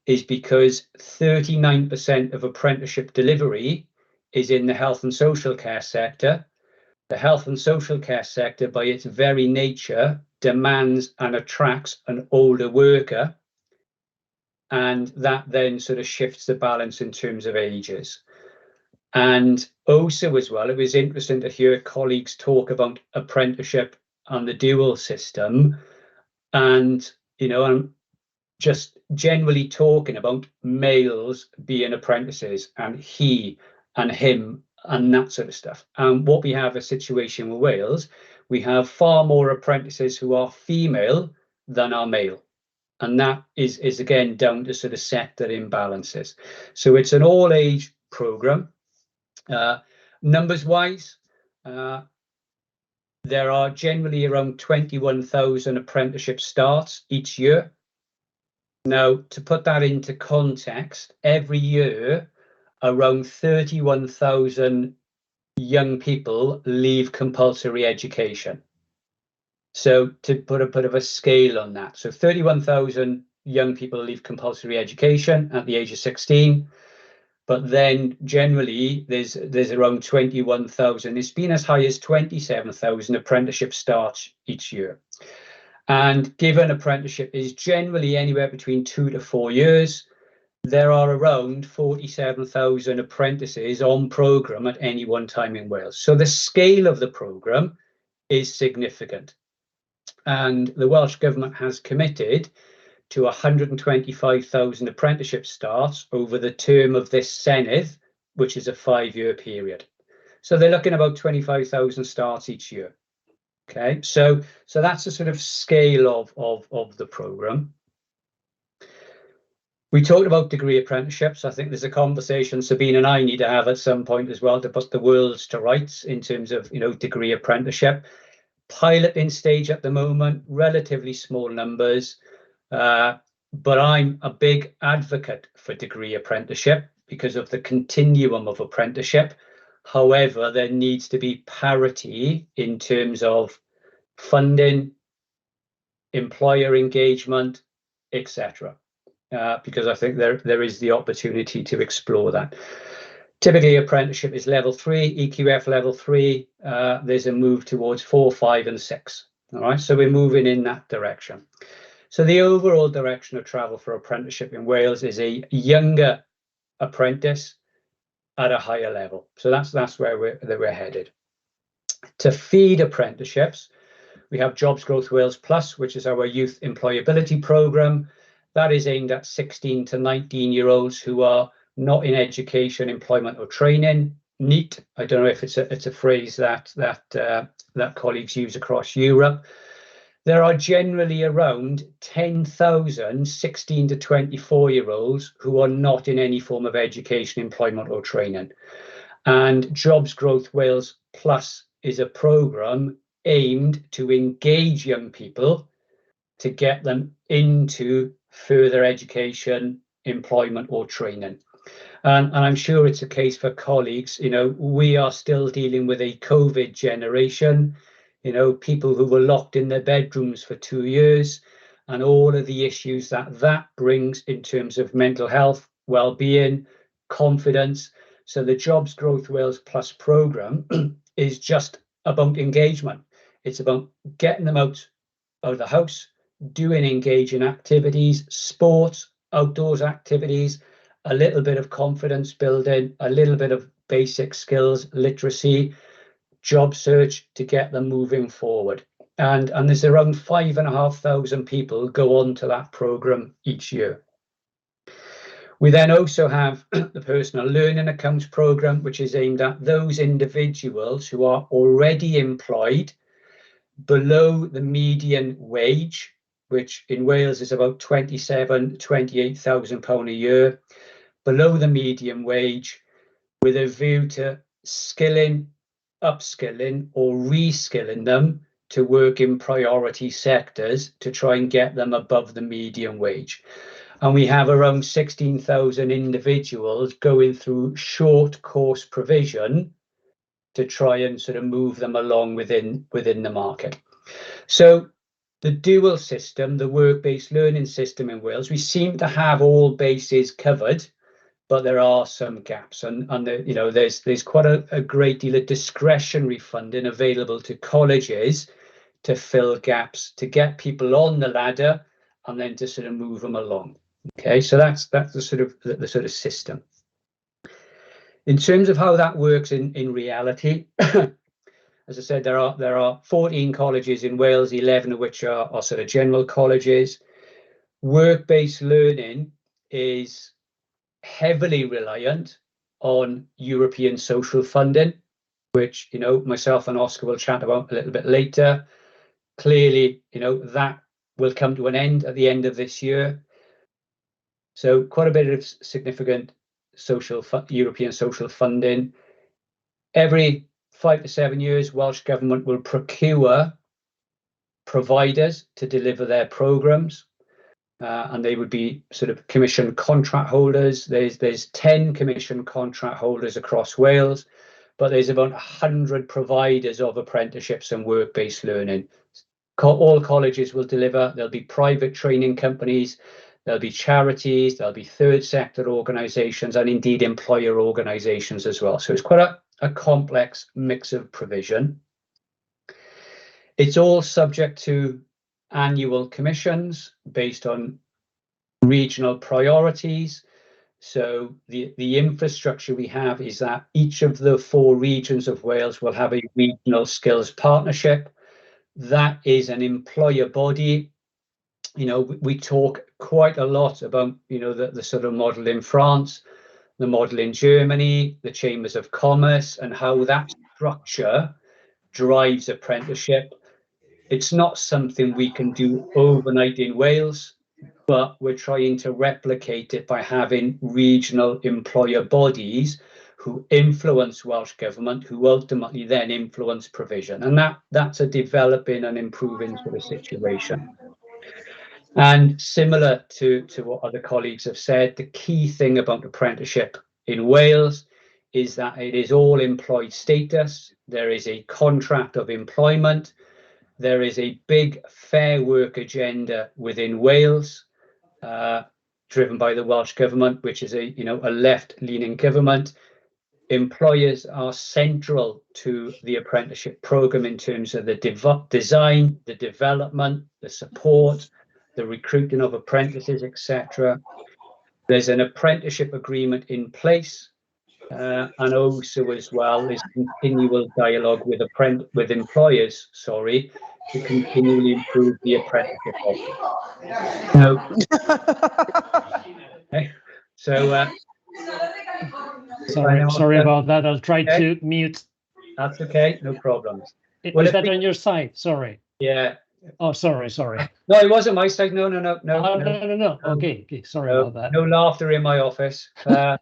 is because 39% of apprenticeship delivery is in the health and social care sector. The health and social care sector, by its very nature, demands and attracts an older worker. And that then sort of shifts the balance in terms of ages. And also as well, it was interesting to hear colleagues talk about apprenticeship and the dual system. And, you know, I'm just generally talking about males being apprentices and he and him and that sort of stuff. And what we have a situation with Wales, we have far more apprentices who are female than are male. And that is again down to sort of sector imbalances. So it's an all-age programme. Numbers wise, there are generally around 21,000 apprenticeship starts each year. Now, to put that into context, every year around 31,000 young people leave compulsory education. So to put a bit of a scale on that, so 31,000 young people leave compulsory education at the age of 16. But then generally there's around 21,000. It's been as high as 27,000 apprenticeship starts each year. And given apprenticeship is generally anywhere between 2 to 4 years, there are around 47,000 apprentices on programme at any one time in Wales. So the scale of the programme is significant. And the Welsh Government has committed to 125,000 apprenticeship starts over the term of this Senedd, which is a 5-year period. So they're looking at about 25,000 starts each year. Okay, so that's a sort of scale of the programme. We talked about degree apprenticeships. I think there's a conversation Sabine and I need to have at some point as well to put the worlds to rights in terms of, you know, degree apprenticeship. Piloting stage at the moment, relatively small numbers, but I'm a big advocate for degree apprenticeship because of the continuum of apprenticeship. However, there needs to be parity in terms of funding, employer engagement, etc. Because I think there is the opportunity to explore that. Typically, apprenticeship is level 3, EQF level 3. There's a move towards 4, 5, and 6. All right, so we're moving in that direction. So the overall direction of travel for apprenticeship in Wales is a younger apprentice at a higher level. So that's where we're headed. To feed apprenticeships, we have Jobs Growth Wales Plus, which is our youth employability programme. That is aimed at 16 to 19-year-olds who are not in education, employment, or training. NEET. I don't know if it's a phrase that colleagues use across Europe. There are generally around 10,000 16 to 24-year-olds who are not in any form of education, employment, or training. And Jobs Growth Wales Plus is a programme aimed to engage young people to get them into further education, employment, or training. And I'm sure it's a case for colleagues. You know, we are still dealing with a COVID generation, you know, people who were locked in their bedrooms for 2 years, and all of the issues that brings in terms of mental health, well-being, confidence. So the Jobs Growth Wales Plus programme is just about engagement. It's about getting them out of the house, doing engaging activities, sports, outdoors activities, a little bit of confidence building, a little bit of basic skills, literacy, job search to get them moving forward. And there's around 5,500 people go on to that programme each year. We then also have the Personal Learning Accounts programme, which is aimed at those individuals who are already employed below the median wage, which in Wales is about £28,000 a year, below the median wage, with a view to skilling, upskilling, or reskilling them to work in priority sectors to try and get them above the median wage. And we have around 16,000 individuals going through short course provision to try and sort of move them along within the market. So the dual system, the work-based learning system in Wales, we seem to have all bases covered, but there are some gaps, and you know, there's quite a great deal of discretionary funding available to colleges to fill gaps, to get people on the ladder, and then to sort of move them along. Okay, so that's the sort of system. In terms of how that works in reality, as I said, there are 14 colleges in Wales, 11 of which are sort of general colleges. Work-based learning is heavily reliant on European social funding, which, you know, myself and Oscar will chat about a little bit later. Clearly, you know, that will come to an end at the end of this year. So quite a bit of significant European social funding. Every 5 to 7 years, Welsh Government will procure providers to deliver their programmes, and they would be sort of commission contract holders. There's 10 commission contract holders across Wales, but there's about 100 providers of apprenticeships and work-based learning. All colleges will deliver. There'll be private training companies, there'll be charities, there'll be third sector organisations, and indeed employer organisations as well. So it's quite a complex mix of provision. It's all subject to annual commissions based on regional priorities. So the infrastructure we have is that each of the 4 regions of Wales will have a regional skills partnership. That is an employer body. We talk quite a lot about, the sort of model in France, the model in Germany, the chambers of commerce, and how that structure drives apprenticeship. It's not something we can do overnight in Wales, but we're trying to replicate it by having regional employer bodies who influence Welsh Government, who ultimately then influence provision. And that's a developing and improving sort of situation. And similar to what other colleagues have said, the key thing about apprenticeship in Wales is that it is all employed status. There is a contract of employment. There is a big fair work agenda within Wales, driven by the Welsh Government, which is a left-leaning government. Employers are central to the apprenticeship programme in terms of the design, the development, the support, the recruiting of apprentices, etc. There's an apprenticeship agreement in place, and also as well is continual dialogue with employers, to continually improve the apprenticeship offer. Sorry about that. I'll try to mute. That's okay, no problems. Is that on your side? Sorry. Yeah. Oh, sorry. No, it wasn't my side. No. Okay, sorry about that. No laughter in my office. But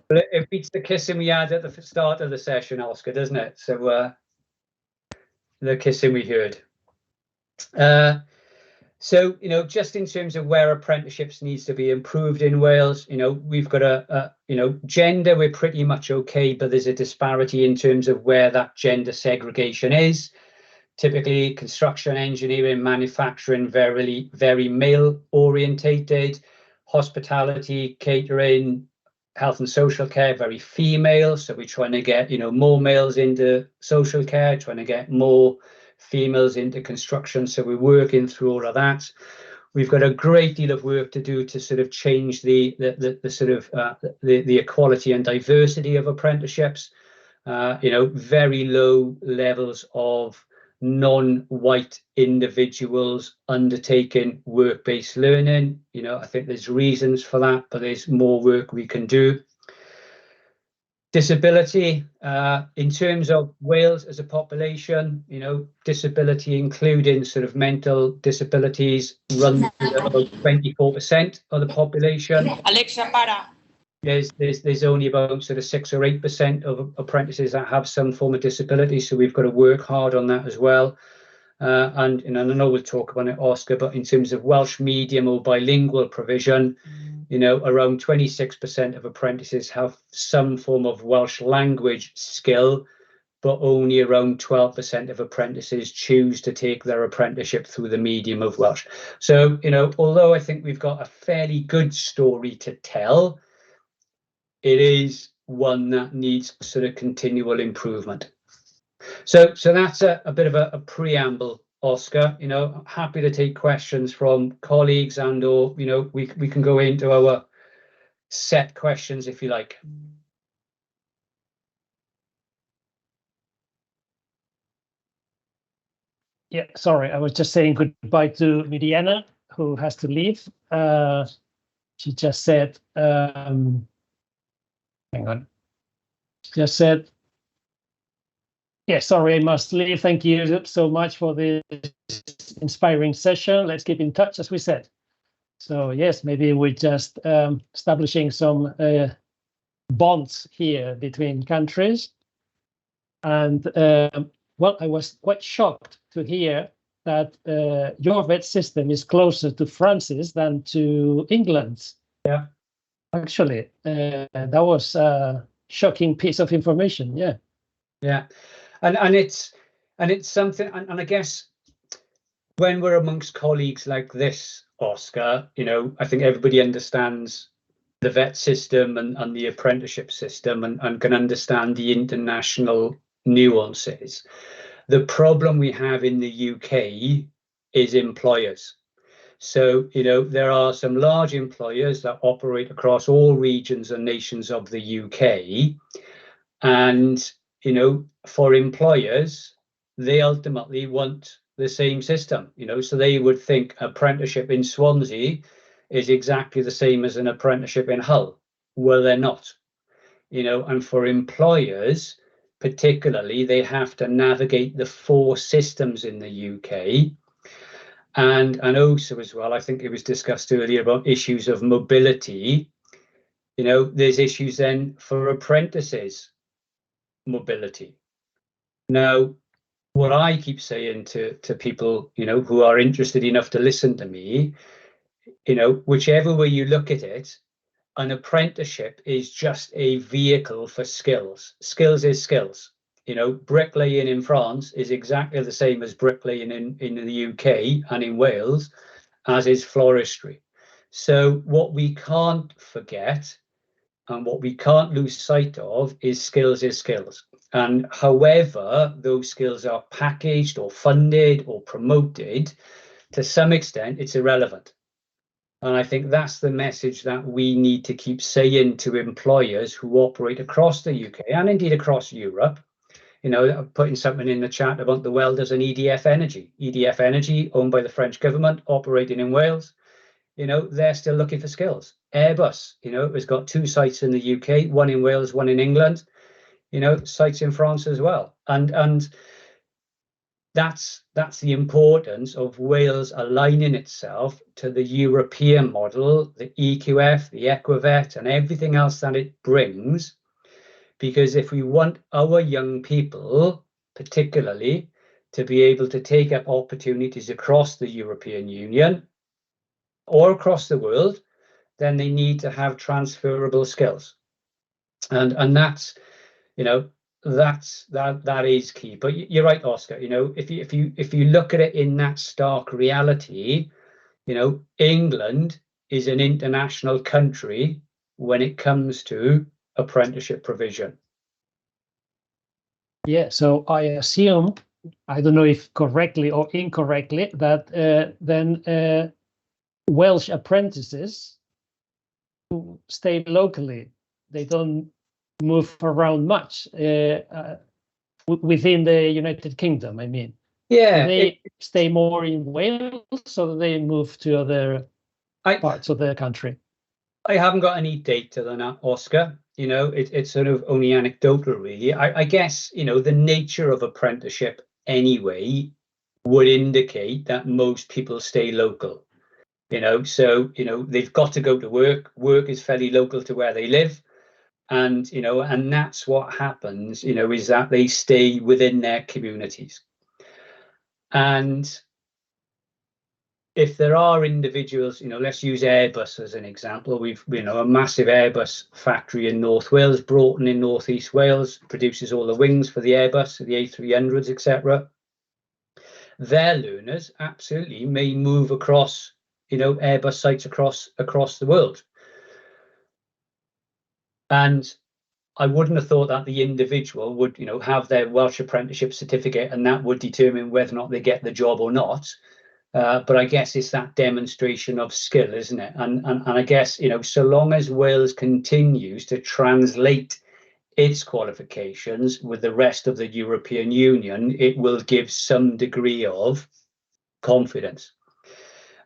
it beats the kissing we had at the start of the session, Oscar, doesn't it? So the kissing we heard. So, just in terms of where apprenticeships needs to be improved in Wales, we've got gender, we're pretty much okay, but there's a disparity in terms of where that gender segregation is. Typically, construction, engineering, manufacturing, very male orientated. Hospitality, catering, health and social care, very female. So we're trying to get, more males into social care, trying to get more females into construction. So we're working through all of that. We've got a great deal of work to do to sort of change the equality and diversity of apprenticeships. Very low levels of non-white individuals undertaking work-based learning. I think there's reasons for that, but there's more work we can do. Disability, in terms of Wales as a population, disability including sort of mental disabilities runs about 24% of the population. Alexa, para. There's only about sort of 6 or 8% of apprentices that have some form of disability, so we've got to work hard on that as well. And I know we'll talk about it, Oscar, but in terms of Welsh medium or bilingual provision, around 26% of apprentices have some form of Welsh language skill, but only around 12% of apprentices choose to take their apprenticeship through the medium of Welsh. So, although I think we've got a fairly good story to tell, it is one that needs sort of continual improvement. So that's a bit of a preamble, Oscar. Happy to take questions from colleagues, and or we can go into our set questions if you like. Yeah, sorry, I was just saying goodbye to Miriana, who has to leave. She just said, hang on. She just said, yeah, sorry, I must leave. Thank you so much for this inspiring session. Let's keep in touch, as we said. So yes, maybe we're just establishing some bonds here between countries. And well, I was quite shocked to hear that your vet system is closer to France's than to England's. Yeah. Actually, that was a shocking piece of information. Yeah. Yeah. And it's something, and I guess when we're amongst colleagues like this, Oscar, I think everybody understands the vet system and the apprenticeship system and can understand the international nuances. The problem we have in the UK is employers. So, there are some large employers that operate across all regions and nations of the UK. And, for employers, they ultimately want the same system, so they would think apprenticeship in Swansea is exactly the same as an apprenticeship in Hull. Well, they're not, and for employers, particularly, they have to navigate the 4 systems in the UK. And also as well, I think it was discussed earlier about issues of mobility. There's issues then for apprentices mobility. Now, what I keep saying to people, who are interested enough to listen to me, whichever way you look at it, an apprenticeship is just a vehicle for skills. Skills is skills. Bricklaying in France is exactly the same as bricklaying in the UK and in Wales, as is floristry. So what we can't forget and what we can't lose sight of is skills is skills. And however those skills are packaged or funded or promoted, to some extent, it's irrelevant. And I think that's the message that we need to keep saying to employers who operate across the UK and indeed across Europe. Putting something in the chat about the welders and EDF Energy. EDF Energy, owned by the French government, operating in Wales. They're still looking for skills. Airbus, has got 2 sites in the UK, one in Wales, one in England, sites in France as well. And that's the importance of Wales aligning itself to the European model, the EQF, the Equivet, and everything else that it brings. Because if we want our young people, particularly, to be able to take up opportunities across the European Union or across the world, then they need to have transferable skills. And that's, that is key. But you're right, Oscar. If you look at it in that stark reality, England is an international country when it comes to apprenticeship provision. Yeah, so I assume, I don't know if correctly or incorrectly, that then Welsh apprentices who stay locally, they don't move around much within the United Kingdom, I mean. Yeah. They stay more in Wales, so they move to other parts of the country. I haven't got any data on that, Oscar. It's sort of only anecdotal, really. I guess, the nature of apprenticeship anyway would indicate that most people stay local. So, they've got to go to work. Work is fairly local to where they live. And, and that's what happens, is that they stay within their communities. And if there are individuals, let's use Airbus as an example. We've, a massive Airbus factory in North Wales, Broughton in Northeast Wales, produces all the wings for the Airbus, the A300s, etc. Their learners absolutely may move across, Airbus sites across the world. And I wouldn't have thought that the individual would, have their Welsh apprenticeship certificate and that would determine whether or not they get the job or not. But I guess it's that demonstration of skill, isn't it? And I guess, so long as Wales continues to translate its qualifications with the rest of the European Union, it will give some degree of confidence.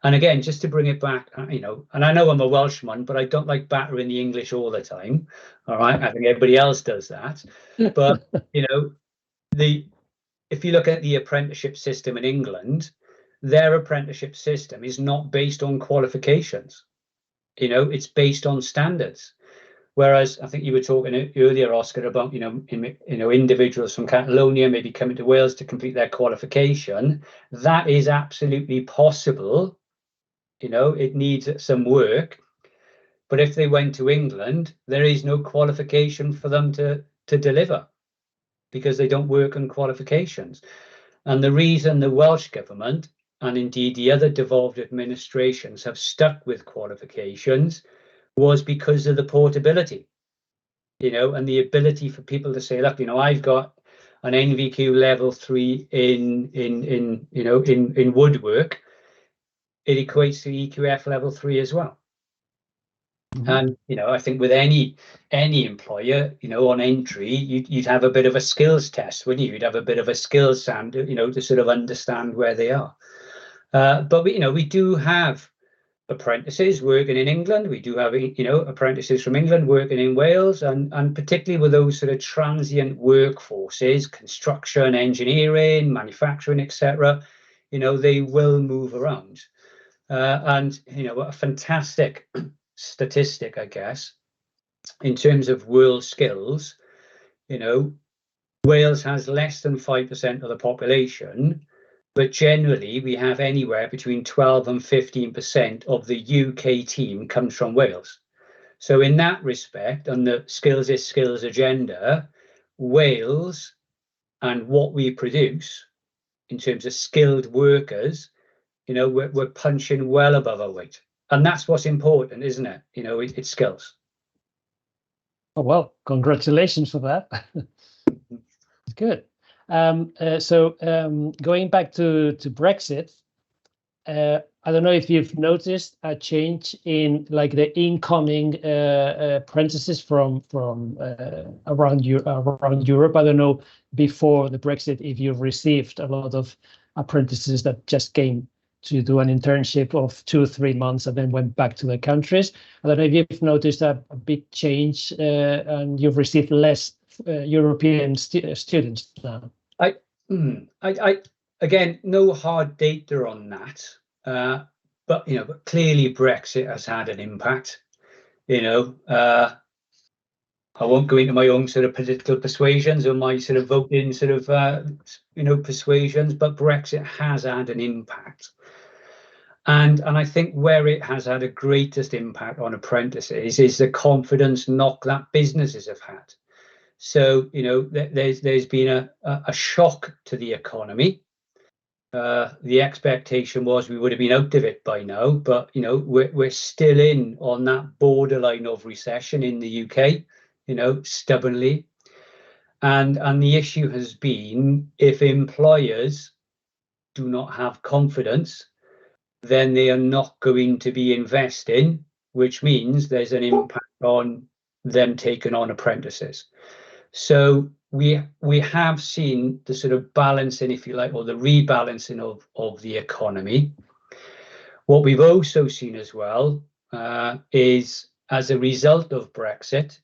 And again, just to bring it back, and I know I'm a Welshman, but I don't like battering the English all the time. All right, I think everybody else does that. But, if you look at the apprenticeship system in England, their apprenticeship system is not based on qualifications. It's based on standards. Whereas I think you were talking earlier, Oscar, about individuals from Catalonia maybe coming to Wales to complete their qualification. That is absolutely possible. It needs some work. But if they went to England, there is no qualification for them to deliver because they don't work on qualifications. And the reason the Welsh government and indeed the other devolved administrations have stuck with qualifications was because of the portability, and the ability for people to say, look, I've got an NVQ level 3 in woodwork, it equates to EQF level 3 as well. And I think with any employer, on entry, you'd have a bit of a skills test, wouldn't you? You'd have a bit of a skills standard, to sort of understand where they are. But we do have apprentices working in England. We do have apprentices from England working in Wales, and particularly with those sort of transient workforces, construction, engineering, manufacturing, etc. They will move around. And a fantastic statistic, I guess, in terms of world skills, Wales has less than 5% of the population, but generally we have anywhere between 12 and 15% of the UK team comes from Wales. So in that respect, on the skills is skills agenda, Wales and what we produce in terms of skilled workers, we're punching well above our weight. And that's what's important, isn't it? It's skills. Oh, well, congratulations for that. Good. So going back to Brexit, I don't know if you've noticed a change in like the incoming apprentices from around Europe. I don't know before the Brexit if you've received a lot of apprentices that just came to do an internship of 2 or 3 months and then went back to their countries. I don't know if you've noticed a big change and you've received less European students now. I again, no hard data on that, but clearly Brexit has had an impact. I won't go into my own sort of political persuasions or my sort of voting sort of persuasions, but Brexit has had an impact. And I think where it has had a greatest impact on apprentices is the confidence knock that businesses have had. So there's been a shock to the economy. The expectation was we would have been out of it by now, but we're still in on that borderline of recession in the UK, stubbornly. And the issue has been, if employers do not have confidence, then they are not going to be investing, which means there's an impact on them taking on apprentices. So we have seen the sort of balancing, if you like, or the rebalancing of the economy. What we've also seen as well is, as a result of Brexit,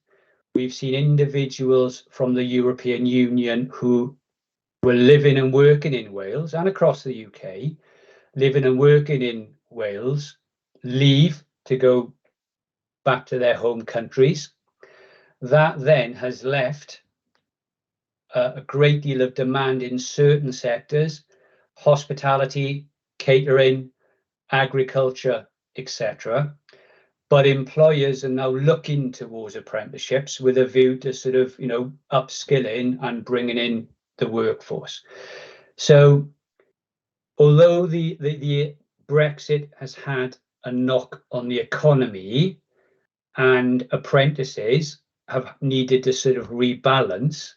we've seen individuals from the European Union who were living and working in Wales and across the UK, living and working in Wales, leave to go back to their home countries. That then has left a great deal of demand in certain sectors: hospitality, catering, agriculture, etc. But employers are now looking towards apprenticeships with a view to sort of, upskilling and bringing in the workforce. So although the Brexit has had a knock on the economy and apprentices have needed to sort of rebalance,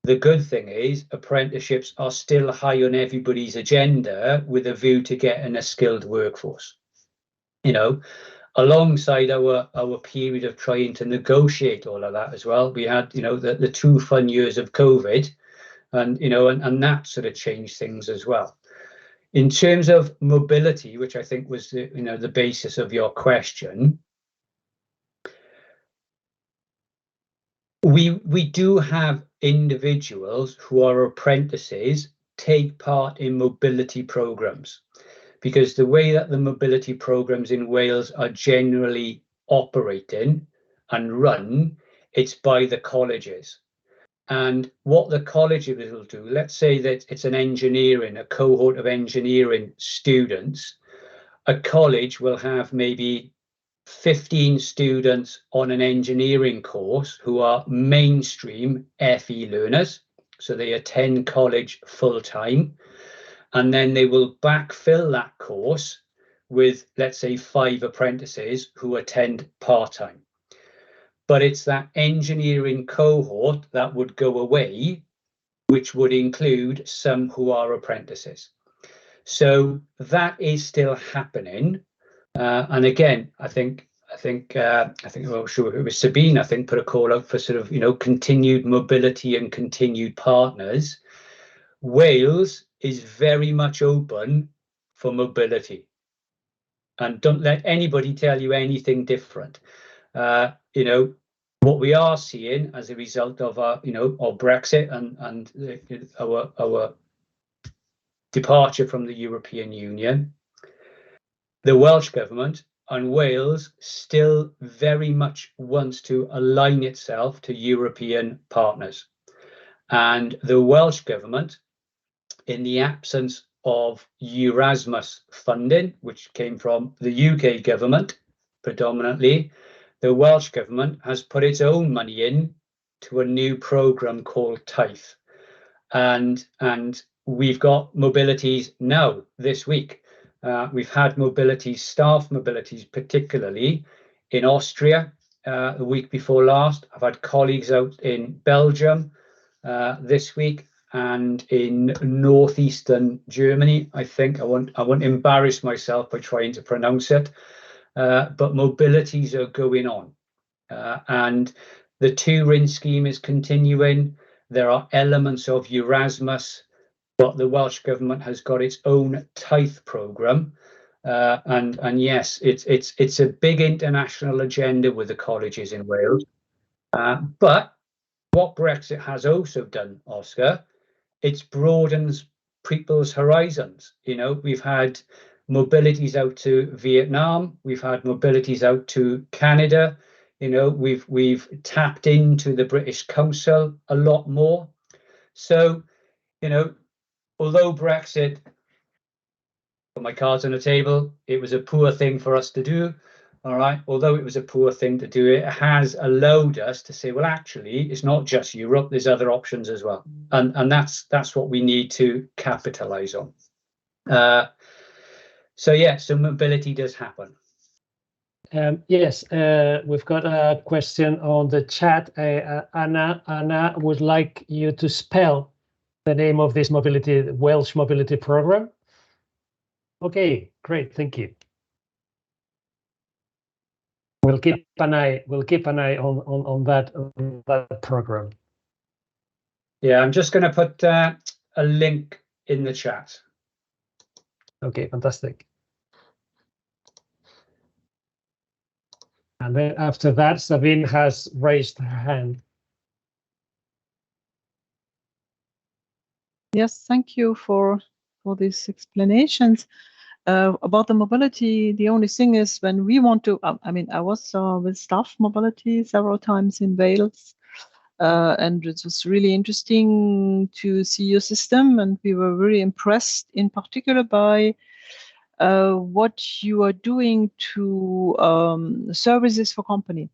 the good thing is apprenticeships are still high on everybody's agenda with a view to getting a skilled workforce. Alongside our period of trying to negotiate all of that as well, we had the 2 fun years of COVID, and and that sort of changed things as well. In terms of mobility, which I think was the basis of your question, we do have individuals who are apprentices take part in mobility programs, because the way that the mobility programs in Wales are generally operating and run, it's by the colleges. And what the colleges will do, let's say that it's a cohort of engineering students, a college will have maybe 15 students on an engineering course who are mainstream FE learners. So they attend college full time, and then they will backfill that course with, let's say, 5 apprentices who attend part time. But it's that engineering cohort that would go away which would include some who are apprentices. So that is still happening. And again, I think well, sure it was Sabine, I think, put a call out for sort of, continued mobility and continued partners. Wales is very much open for mobility. And don't let anybody tell you anything different. What we are seeing as a result of our Brexit and our departure from the European Union, the Welsh government and Wales still very much wants to align itself to European partners. And the Welsh government, in the absence of Erasmus funding, which came from the UK government predominantly, the Welsh government has put its own money in to a new programme called TIFE. And we've got mobilities now this week. We've had staff mobilities, particularly in Austria the week before last. I've had colleagues out in Belgium this week and in northeastern Germany. I think I won't embarrass myself by trying to pronounce it, but mobilities are going on, and the Turin scheme is continuing. There are elements of Erasmus, but the Welsh government has got its own TIFE programme, and yes, it's a big international agenda with the colleges in Wales. But what Brexit has also done, Oscar, it broadens people's horizons. We've had mobilities out to Vietnam, we've had mobilities out to Canada. We've tapped into the British Council a lot more. So, although Brexit, put my cards on the table, it was a poor thing for us to do. All right. Although it was a poor thing to do, it has allowed us to say, well, actually, it's not just Europe. There's other options as well, and that's what we need to capitalize on. So mobility does happen. Yes, we've got a question on the chat. Anna would like you to spell the name of this Welsh mobility program. Okay, great, thank you. We'll keep an eye on that program. Yeah, I'm just going to put a link in the chat. Okay, fantastic. And then after that, Sabine has raised her hand. Yes, thank you for these explanations. About the mobility, the only thing is when we want to, I was with staff mobility several times in Wales, and it was really interesting to see your system, and we were very impressed in particular by what you are doing to services for company.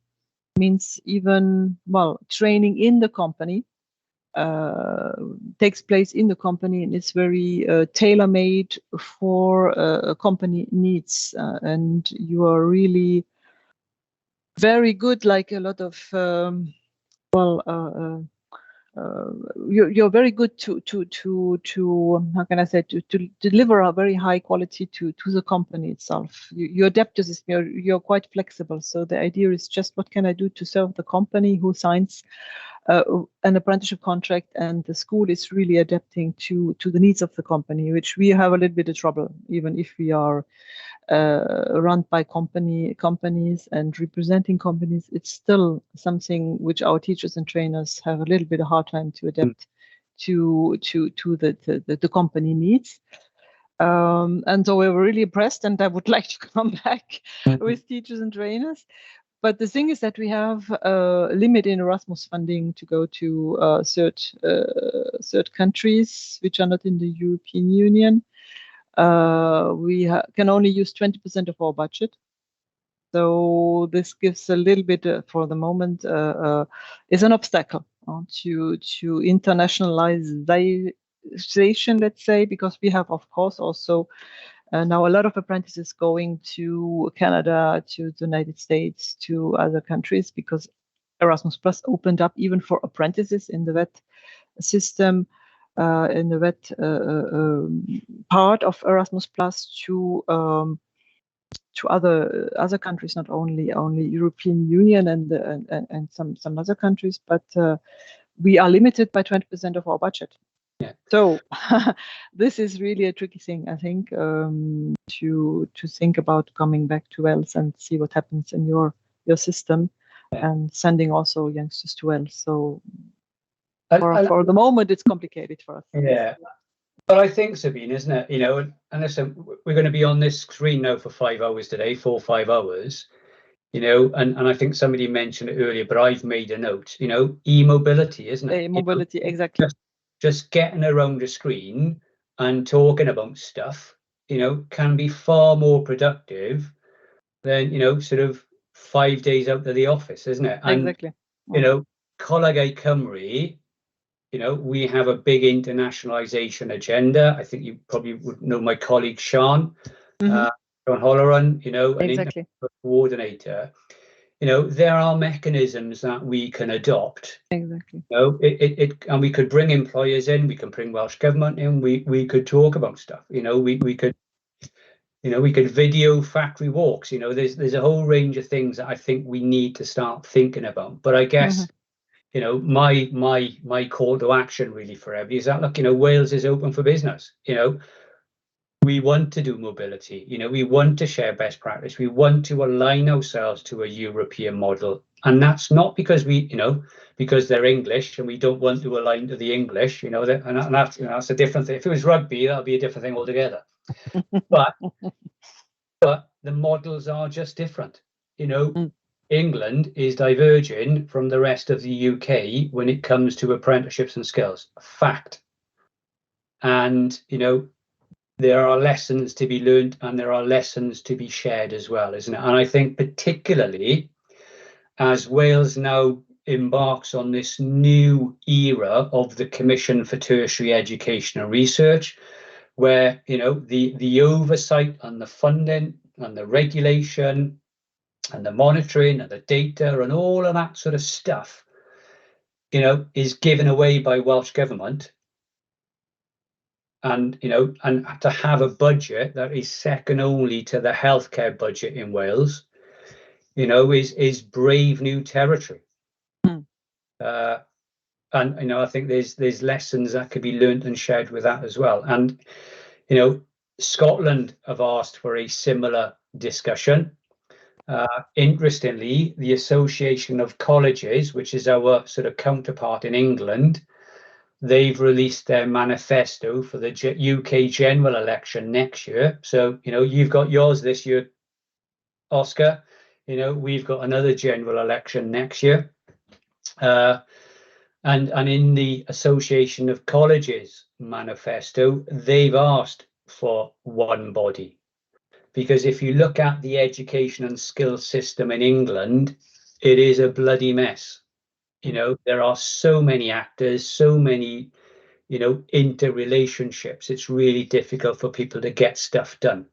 Means even, well, training in the company takes place in the company, and it's very tailor-made for company needs, and you are really very good, like a lot of you're very good to how can I say, to deliver a very high quality to the company itself. You adapt to this. You're quite flexible. So the idea is just what can I do to serve the company who signs an apprenticeship contract, and the school is really adapting to the needs of the company, which we have a little bit of trouble, even if we are run by companies and representing companies. It's still something which our teachers and trainers have a little bit of hard time to adapt to the company needs. And so we're really impressed, and I would like to come back with teachers and trainers. But the thing is that we have a limit in Erasmus funding to go to third countries which are not in the European Union. We can only use 20% of our budget. So this gives a little bit, for the moment, is an obstacle to internationalization, let's say, because we have, of course, also now a lot of apprentices going to Canada, to the United States, to other countries, because Erasmus Plus opened up even for apprentices in the VET system. in the wet part of Erasmus Plus to other countries, not only European Union and some other countries, but we are limited by 20% of our budget. Yeah. So this is really a tricky thing, I think, to think about coming back to Wales and see what happens in your system, and sending also youngsters to Wales. So for the moment, it's complicated for us. Yeah. But I think, Sabine, isn't it? You know, and listen, we're going to be on this screen now for 5 hours today, 4 or 5 hours. You know, and I think somebody mentioned it earlier, but I've made a note. You know, e-mobility, isn't it? E-mobility, exactly. Just getting around a screen and talking about stuff, you know, can be far more productive than, you know, sort of 5 days out of the office, isn't it? And, exactly. You know, Colegau Cymru, you know, we have a big internationalization agenda. I think you probably would know my colleague Sean, Sean Holleran, you know, an Exactly. international coordinator. You know, there are mechanisms that we can adopt. Exactly. You know, and we could bring employers in, we can bring Welsh Government in, we could talk about stuff. You know, we could, you know, we could video factory walks. You know, there's a whole range of things that I think we need to start thinking about. But I guess, you know, my call to action really for everybody is that, look, you know, Wales is open for business. You know, we want to do mobility. You know, we want to share best practice. We want to align ourselves to a European model, and that's not because we, you know, because they're English and we don't want to align to the English. You know, and that's, you know, that's a different thing. If it was rugby, that'd be a different thing altogether. But the models are just different. You know, England is diverging from the rest of the UK when it comes to apprenticeships and skills. Fact. And, you know, there are lessons to be learned and there are lessons to be shared as well, isn't it? And I think particularly as Wales now embarks on this new era of the Commission for Tertiary Education and Research, where, you know, the oversight and the funding and the regulation and the monitoring and the data and all of that sort of stuff, you know, is given away by Welsh Government. And, you know, and to have a budget that is second only to the healthcare budget in Wales, you know, is brave new territory. And, you know, I think there's lessons that could be learned and shared with that as well. And, you know, Scotland have asked for a similar discussion. Interestingly, the Association of Colleges, which is our sort of counterpart in England, they've released their manifesto for the UK general election next year. So, you know, you've got yours this year, Oscar. You know, we've got another general election next year. And in the Association of Colleges manifesto, they've asked for one body. Because if you look at the education and skills system in England, it is a bloody mess. You know, there are so many actors, so many, you know, interrelationships. It's really difficult for people to get stuff done.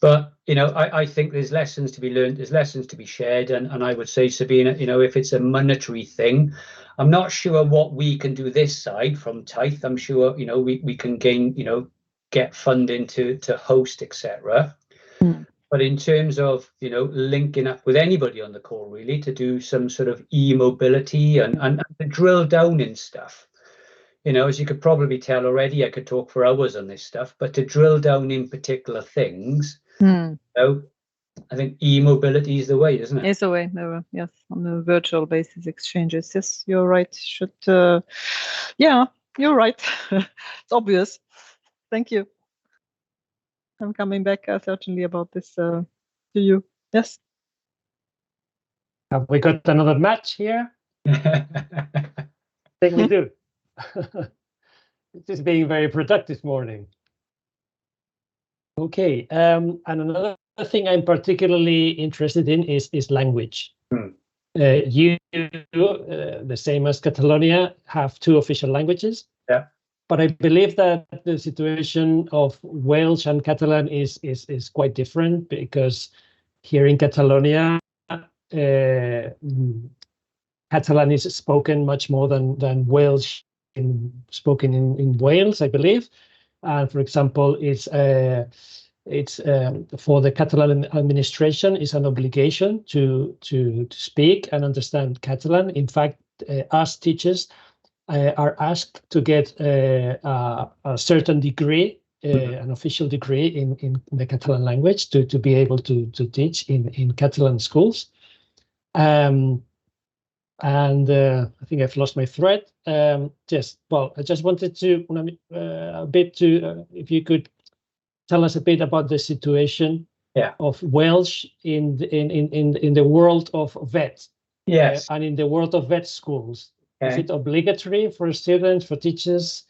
But, you know, I think there's lessons to be learned, there's lessons to be shared. And I would say, Sabina, you know, if it's a monetary thing, I'm not sure what we can do this side from Tithe. I'm sure, you know, we can gain, you know, get funding to host, etc. But in terms of, you know, linking up with anybody on the call, really, to do some sort of e-mobility and to drill down in stuff, you know, as you could probably tell already, I could talk for hours on this stuff, but to drill down in particular things, you know, I think e-mobility is the way, isn't it? It's the way, yes, on a virtual basis exchanges. Yes, you're right. Yeah, you're right. It's obvious. Thank you. I'm coming back certainly about this to you. Yes. Have we got another match here? I think we do. It is being very productive this morning. Okay, and another thing I'm particularly interested in is language. You, the same as Catalonia, have 2 official languages. Yeah. But I believe that the situation of Welsh and Catalan is quite different, because here in Catalonia, Catalan is spoken much more than Welsh spoken in Wales, I believe. And for example, it's for the Catalan administration, it's an obligation to speak and understand Catalan. In fact, us teachers are asked to get a certain degree, an official degree in the Catalan language to be able to teach in Catalan schools. And I think I've lost my thread. Yes, well, I just wanted to if you could tell us a bit about the situation of Welsh in the world of vet. Yes. And in the world of vet schools. Is it obligatory for students, for teachers?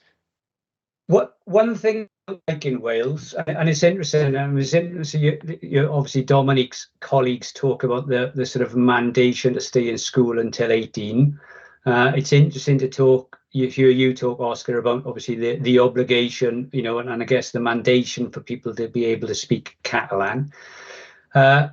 One thing like in Wales, and it's interesting, you obviously Dominic's colleagues talk about the sort of mandation to stay in school until 18. It's interesting to hear you talk, Oscar, about obviously the obligation, and I guess the mandation for people to be able to speak Catalan.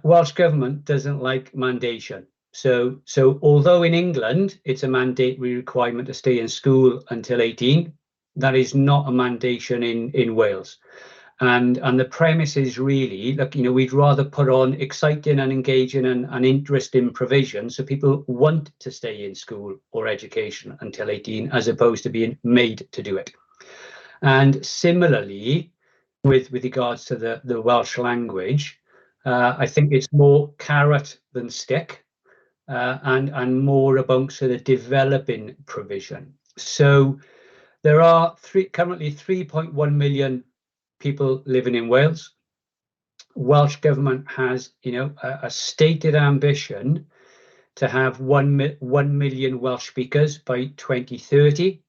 Welsh government doesn't like mandation. So although in England it's a mandatory requirement to stay in school until 18, that is not a mandation in Wales. And the premise is really, look, we'd rather put on exciting and engaging and interesting provision so people want to stay in school or education until 18, as opposed to being made to do it. And similarly, with regards to the Welsh language, I think it's more carrot than stick. And more about sort of developing provision. So there are currently 3.1 million people living in Wales. Welsh government has, a stated ambition to have 1 million Welsh speakers by 2030.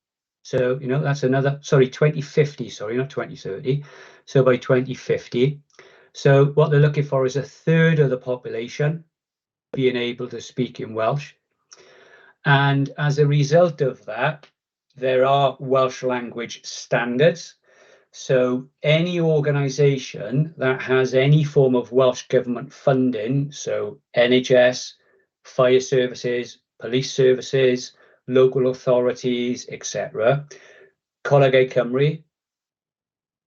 So, that's 2050, not 2030. So by 2050. So what they're looking for is a third of the population being able to speak in Welsh. And as a result of that, there are Welsh language standards. So any organisation that has any form of Welsh government funding, so NHS, fire services, police services, local authorities, etc., Colegau Cymru,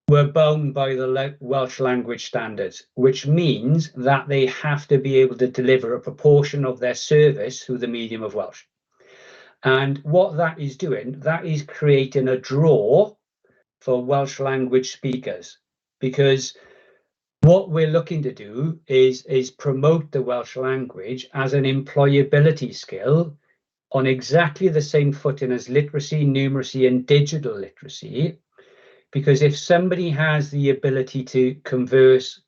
were bound by the Welsh language standards, which means that they have to be able to deliver a proportion of their service through the medium of Welsh. And what that is doing, that is creating a draw for Welsh language speakers, because what we're looking to do is promote the Welsh language as an employability skill on exactly the same footing as literacy, numeracy, and digital literacy. Because if somebody has the ability to converse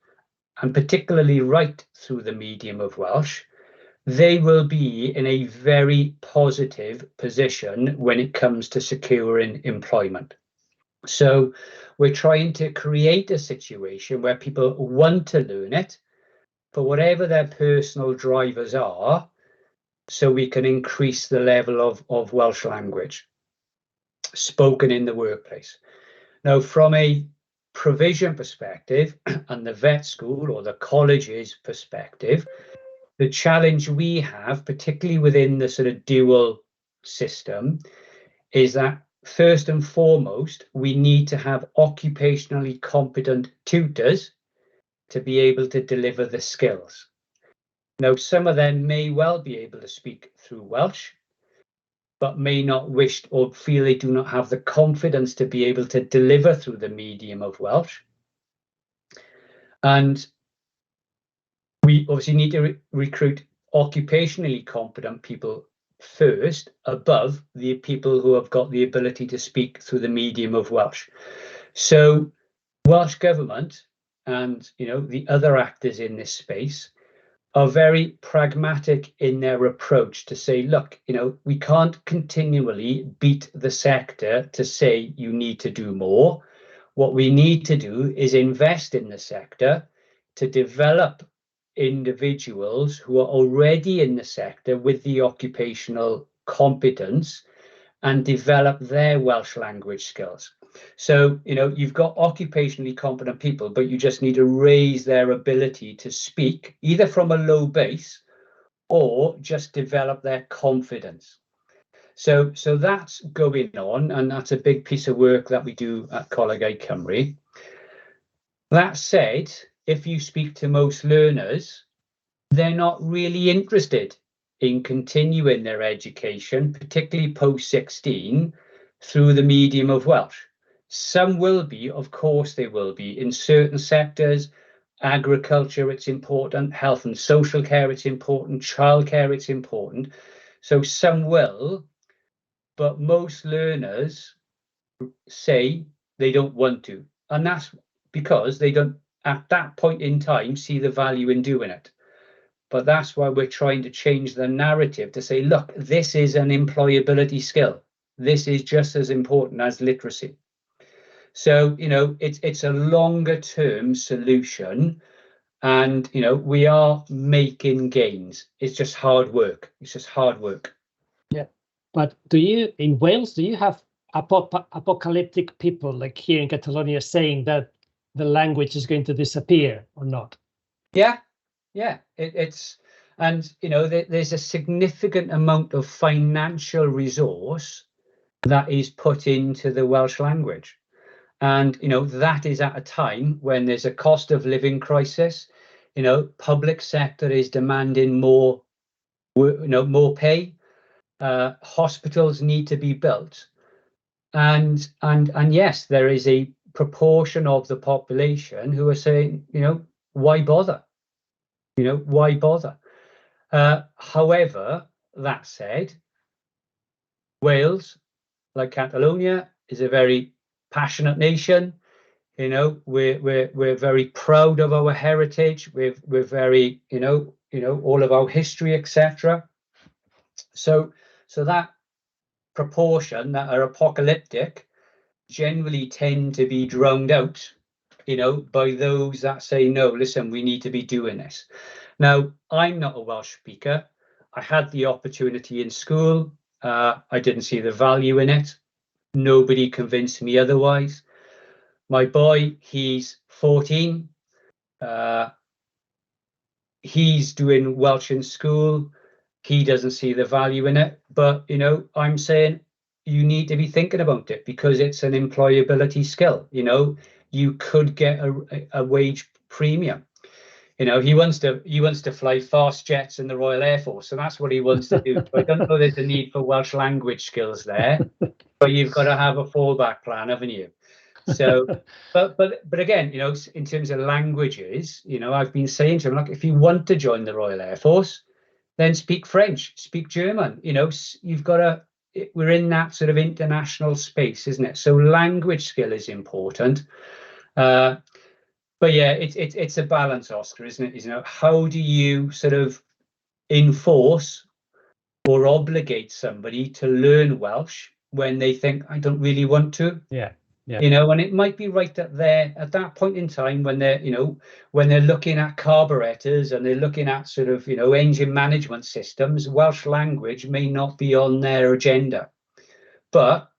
and particularly write through the medium of Welsh, they will be in a very positive position when it comes to securing employment. So we're trying to create a situation where people want to learn it for whatever their personal drivers are, so we can increase the level of Welsh language spoken in the workplace. Now, from a provision perspective and the vet school or the college's perspective, the challenge we have, particularly within the sort of dual system, is that first and foremost, we need to have occupationally competent tutors to be able to deliver the skills. Now, some of them may well be able to speak through Welsh, but may not wish or feel they do not have the confidence to be able to deliver through the medium of Welsh. And we obviously need to recruit occupationally competent people first, above the people who have got the ability to speak through the medium of Welsh. So Welsh Government and the other actors in this space are very pragmatic in their approach to say, look, we can't continually beat the sector to say you need to do more. What we need to do is invest in the sector to develop individuals who are already in the sector with the occupational competence and develop their Welsh language skills. So, you've got occupationally competent people, but you just need to raise their ability to speak either from a low base or just develop their confidence. So that's going on, and that's a big piece of work that we do at Coleg Cymru. That said, if you speak to most learners, they're not really interested in continuing their education, particularly post-16, through the medium of Welsh. Some will be, of course they will be, in certain sectors. Agriculture, it's important. Health and social care, it's important. Childcare, it's important. So some will, but most learners say they don't want to. And that's because they don't, at that point in time, see the value in doing it. But that's why we're trying to change the narrative to say, look, this is an employability skill. This is just as important as literacy. So, you know, it's a longer term solution, and, you know, we are making gains. It's just hard work. It's just hard work. Yeah. But in Wales, do you have apocalyptic people like here in Catalonia saying that the language is going to disappear or not? Yeah. It's, and, you know, there's a significant amount of financial resource that is put into the Welsh language. And, you know, that is at a time when there's a cost of living crisis. You know, public sector is demanding more, you know, more pay. Hospitals need to be built. And yes, there is a proportion of the population who are saying, you know, why bother? You know, why bother? However, that said, Wales, like Catalonia, is a very passionate nation. You know, we're very proud of our heritage. We're very, you know, all of our history, etc. So that proportion that are apocalyptic generally tend to be drowned out, you know, by those that say, no, listen, we need to be doing this. Now, I'm not a Welsh speaker. I had the opportunity in school. I didn't see the value in it. Nobody convinced me otherwise. My boy, he's 14. He's doing Welsh in school. He doesn't see the value in it. But, you know, I'm saying you need to be thinking about it because it's an employability skill. You know, you could get a wage premium. You know, he wants to fly fast jets in the Royal Air Force, so that's what he wants to do. So I don't know there's a need for Welsh language skills there, but you've got to have a fallback plan, haven't you? So, but again, you know, in terms of languages, you know, I've been saying to him, look, if you want to join the Royal Air Force, then speak French, speak German. You know, you've got to. We're in that sort of international space, isn't it? So language skill is important. But yeah, it's a balance, Oscar, isn't it? You know, how do you sort of enforce or obligate somebody to learn Welsh when they think, I don't really want to? Yeah. You know, and it might be right that they're at that point in time when they're, you know, when they're looking at carburetors and they're looking at sort of, you know, engine management systems, Welsh language may not be on their agenda. But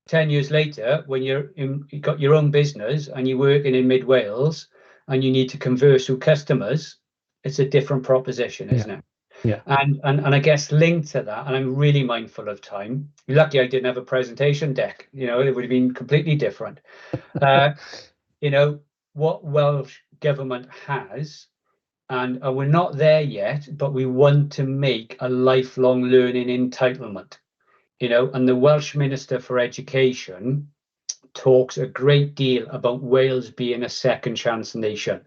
10 years later, when you've got your own business and you're working in mid Wales and you need to converse with customers, it's a different proposition, isn't it? Yeah. And I guess linked to that, and I'm really mindful of time. You're lucky I didn't have a presentation deck. You know, it would have been completely different. You know, what Welsh government has, and we're not there yet, but we want to make a lifelong learning entitlement. You know, and the Welsh Minister for Education talks a great deal about Wales being a second chance nation.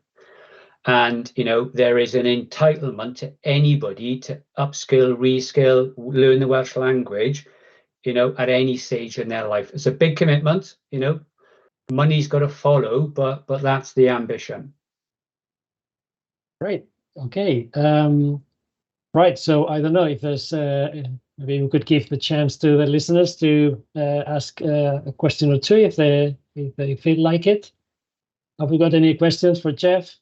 And, you know, there is an entitlement to anybody to upskill, reskill, learn the Welsh language, you know, at any stage in their life. It's a big commitment, you know, money's got to follow, but that's the ambition. Right. Okay. Right. So I don't know if there's maybe we could give the chance to the listeners to ask a question or two if they feel like it. Have we got any questions for Jeff?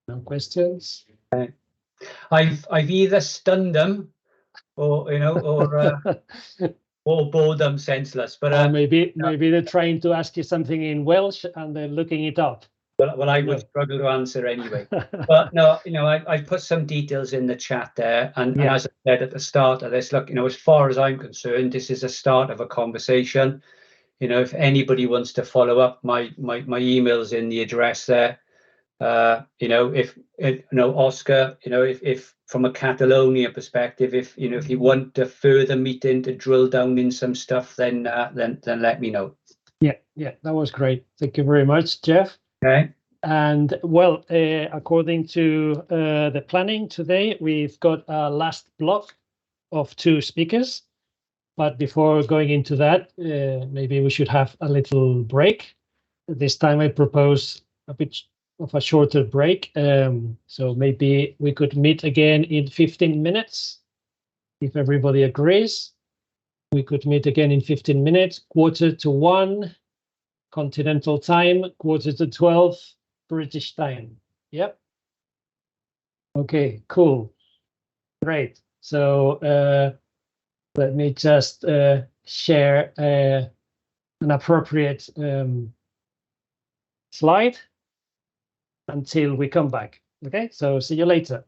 No questions. I've either stunned them, or you know, or bored them senseless. But maybe they're trying to ask you something in Welsh and they're looking it up. Well, I would struggle to answer anyway. But no, I put some details in the chat there, and as I said at the start of this, look, as far as I'm concerned, this is a start of a conversation. If anybody wants to follow up, my email's in the address there. If Oscar, if from a Catalonia perspective, if you want a further meeting to drill down in some stuff, then let me know. Yeah, that was great. Thank you very much, Jeff. Okay. And well, according to the planning today, we've got a last block of 2 speakers. But before going into that, maybe we should have a little break. This time I propose a bit of a shorter break. So maybe we could meet again in 15 minutes. If everybody agrees, we could meet again in 15 minutes, 1:45 continental time, 11:45 British time. Yep. Okay, cool. Great. So let me just share an appropriate slide until we come back. Okay, so see you later.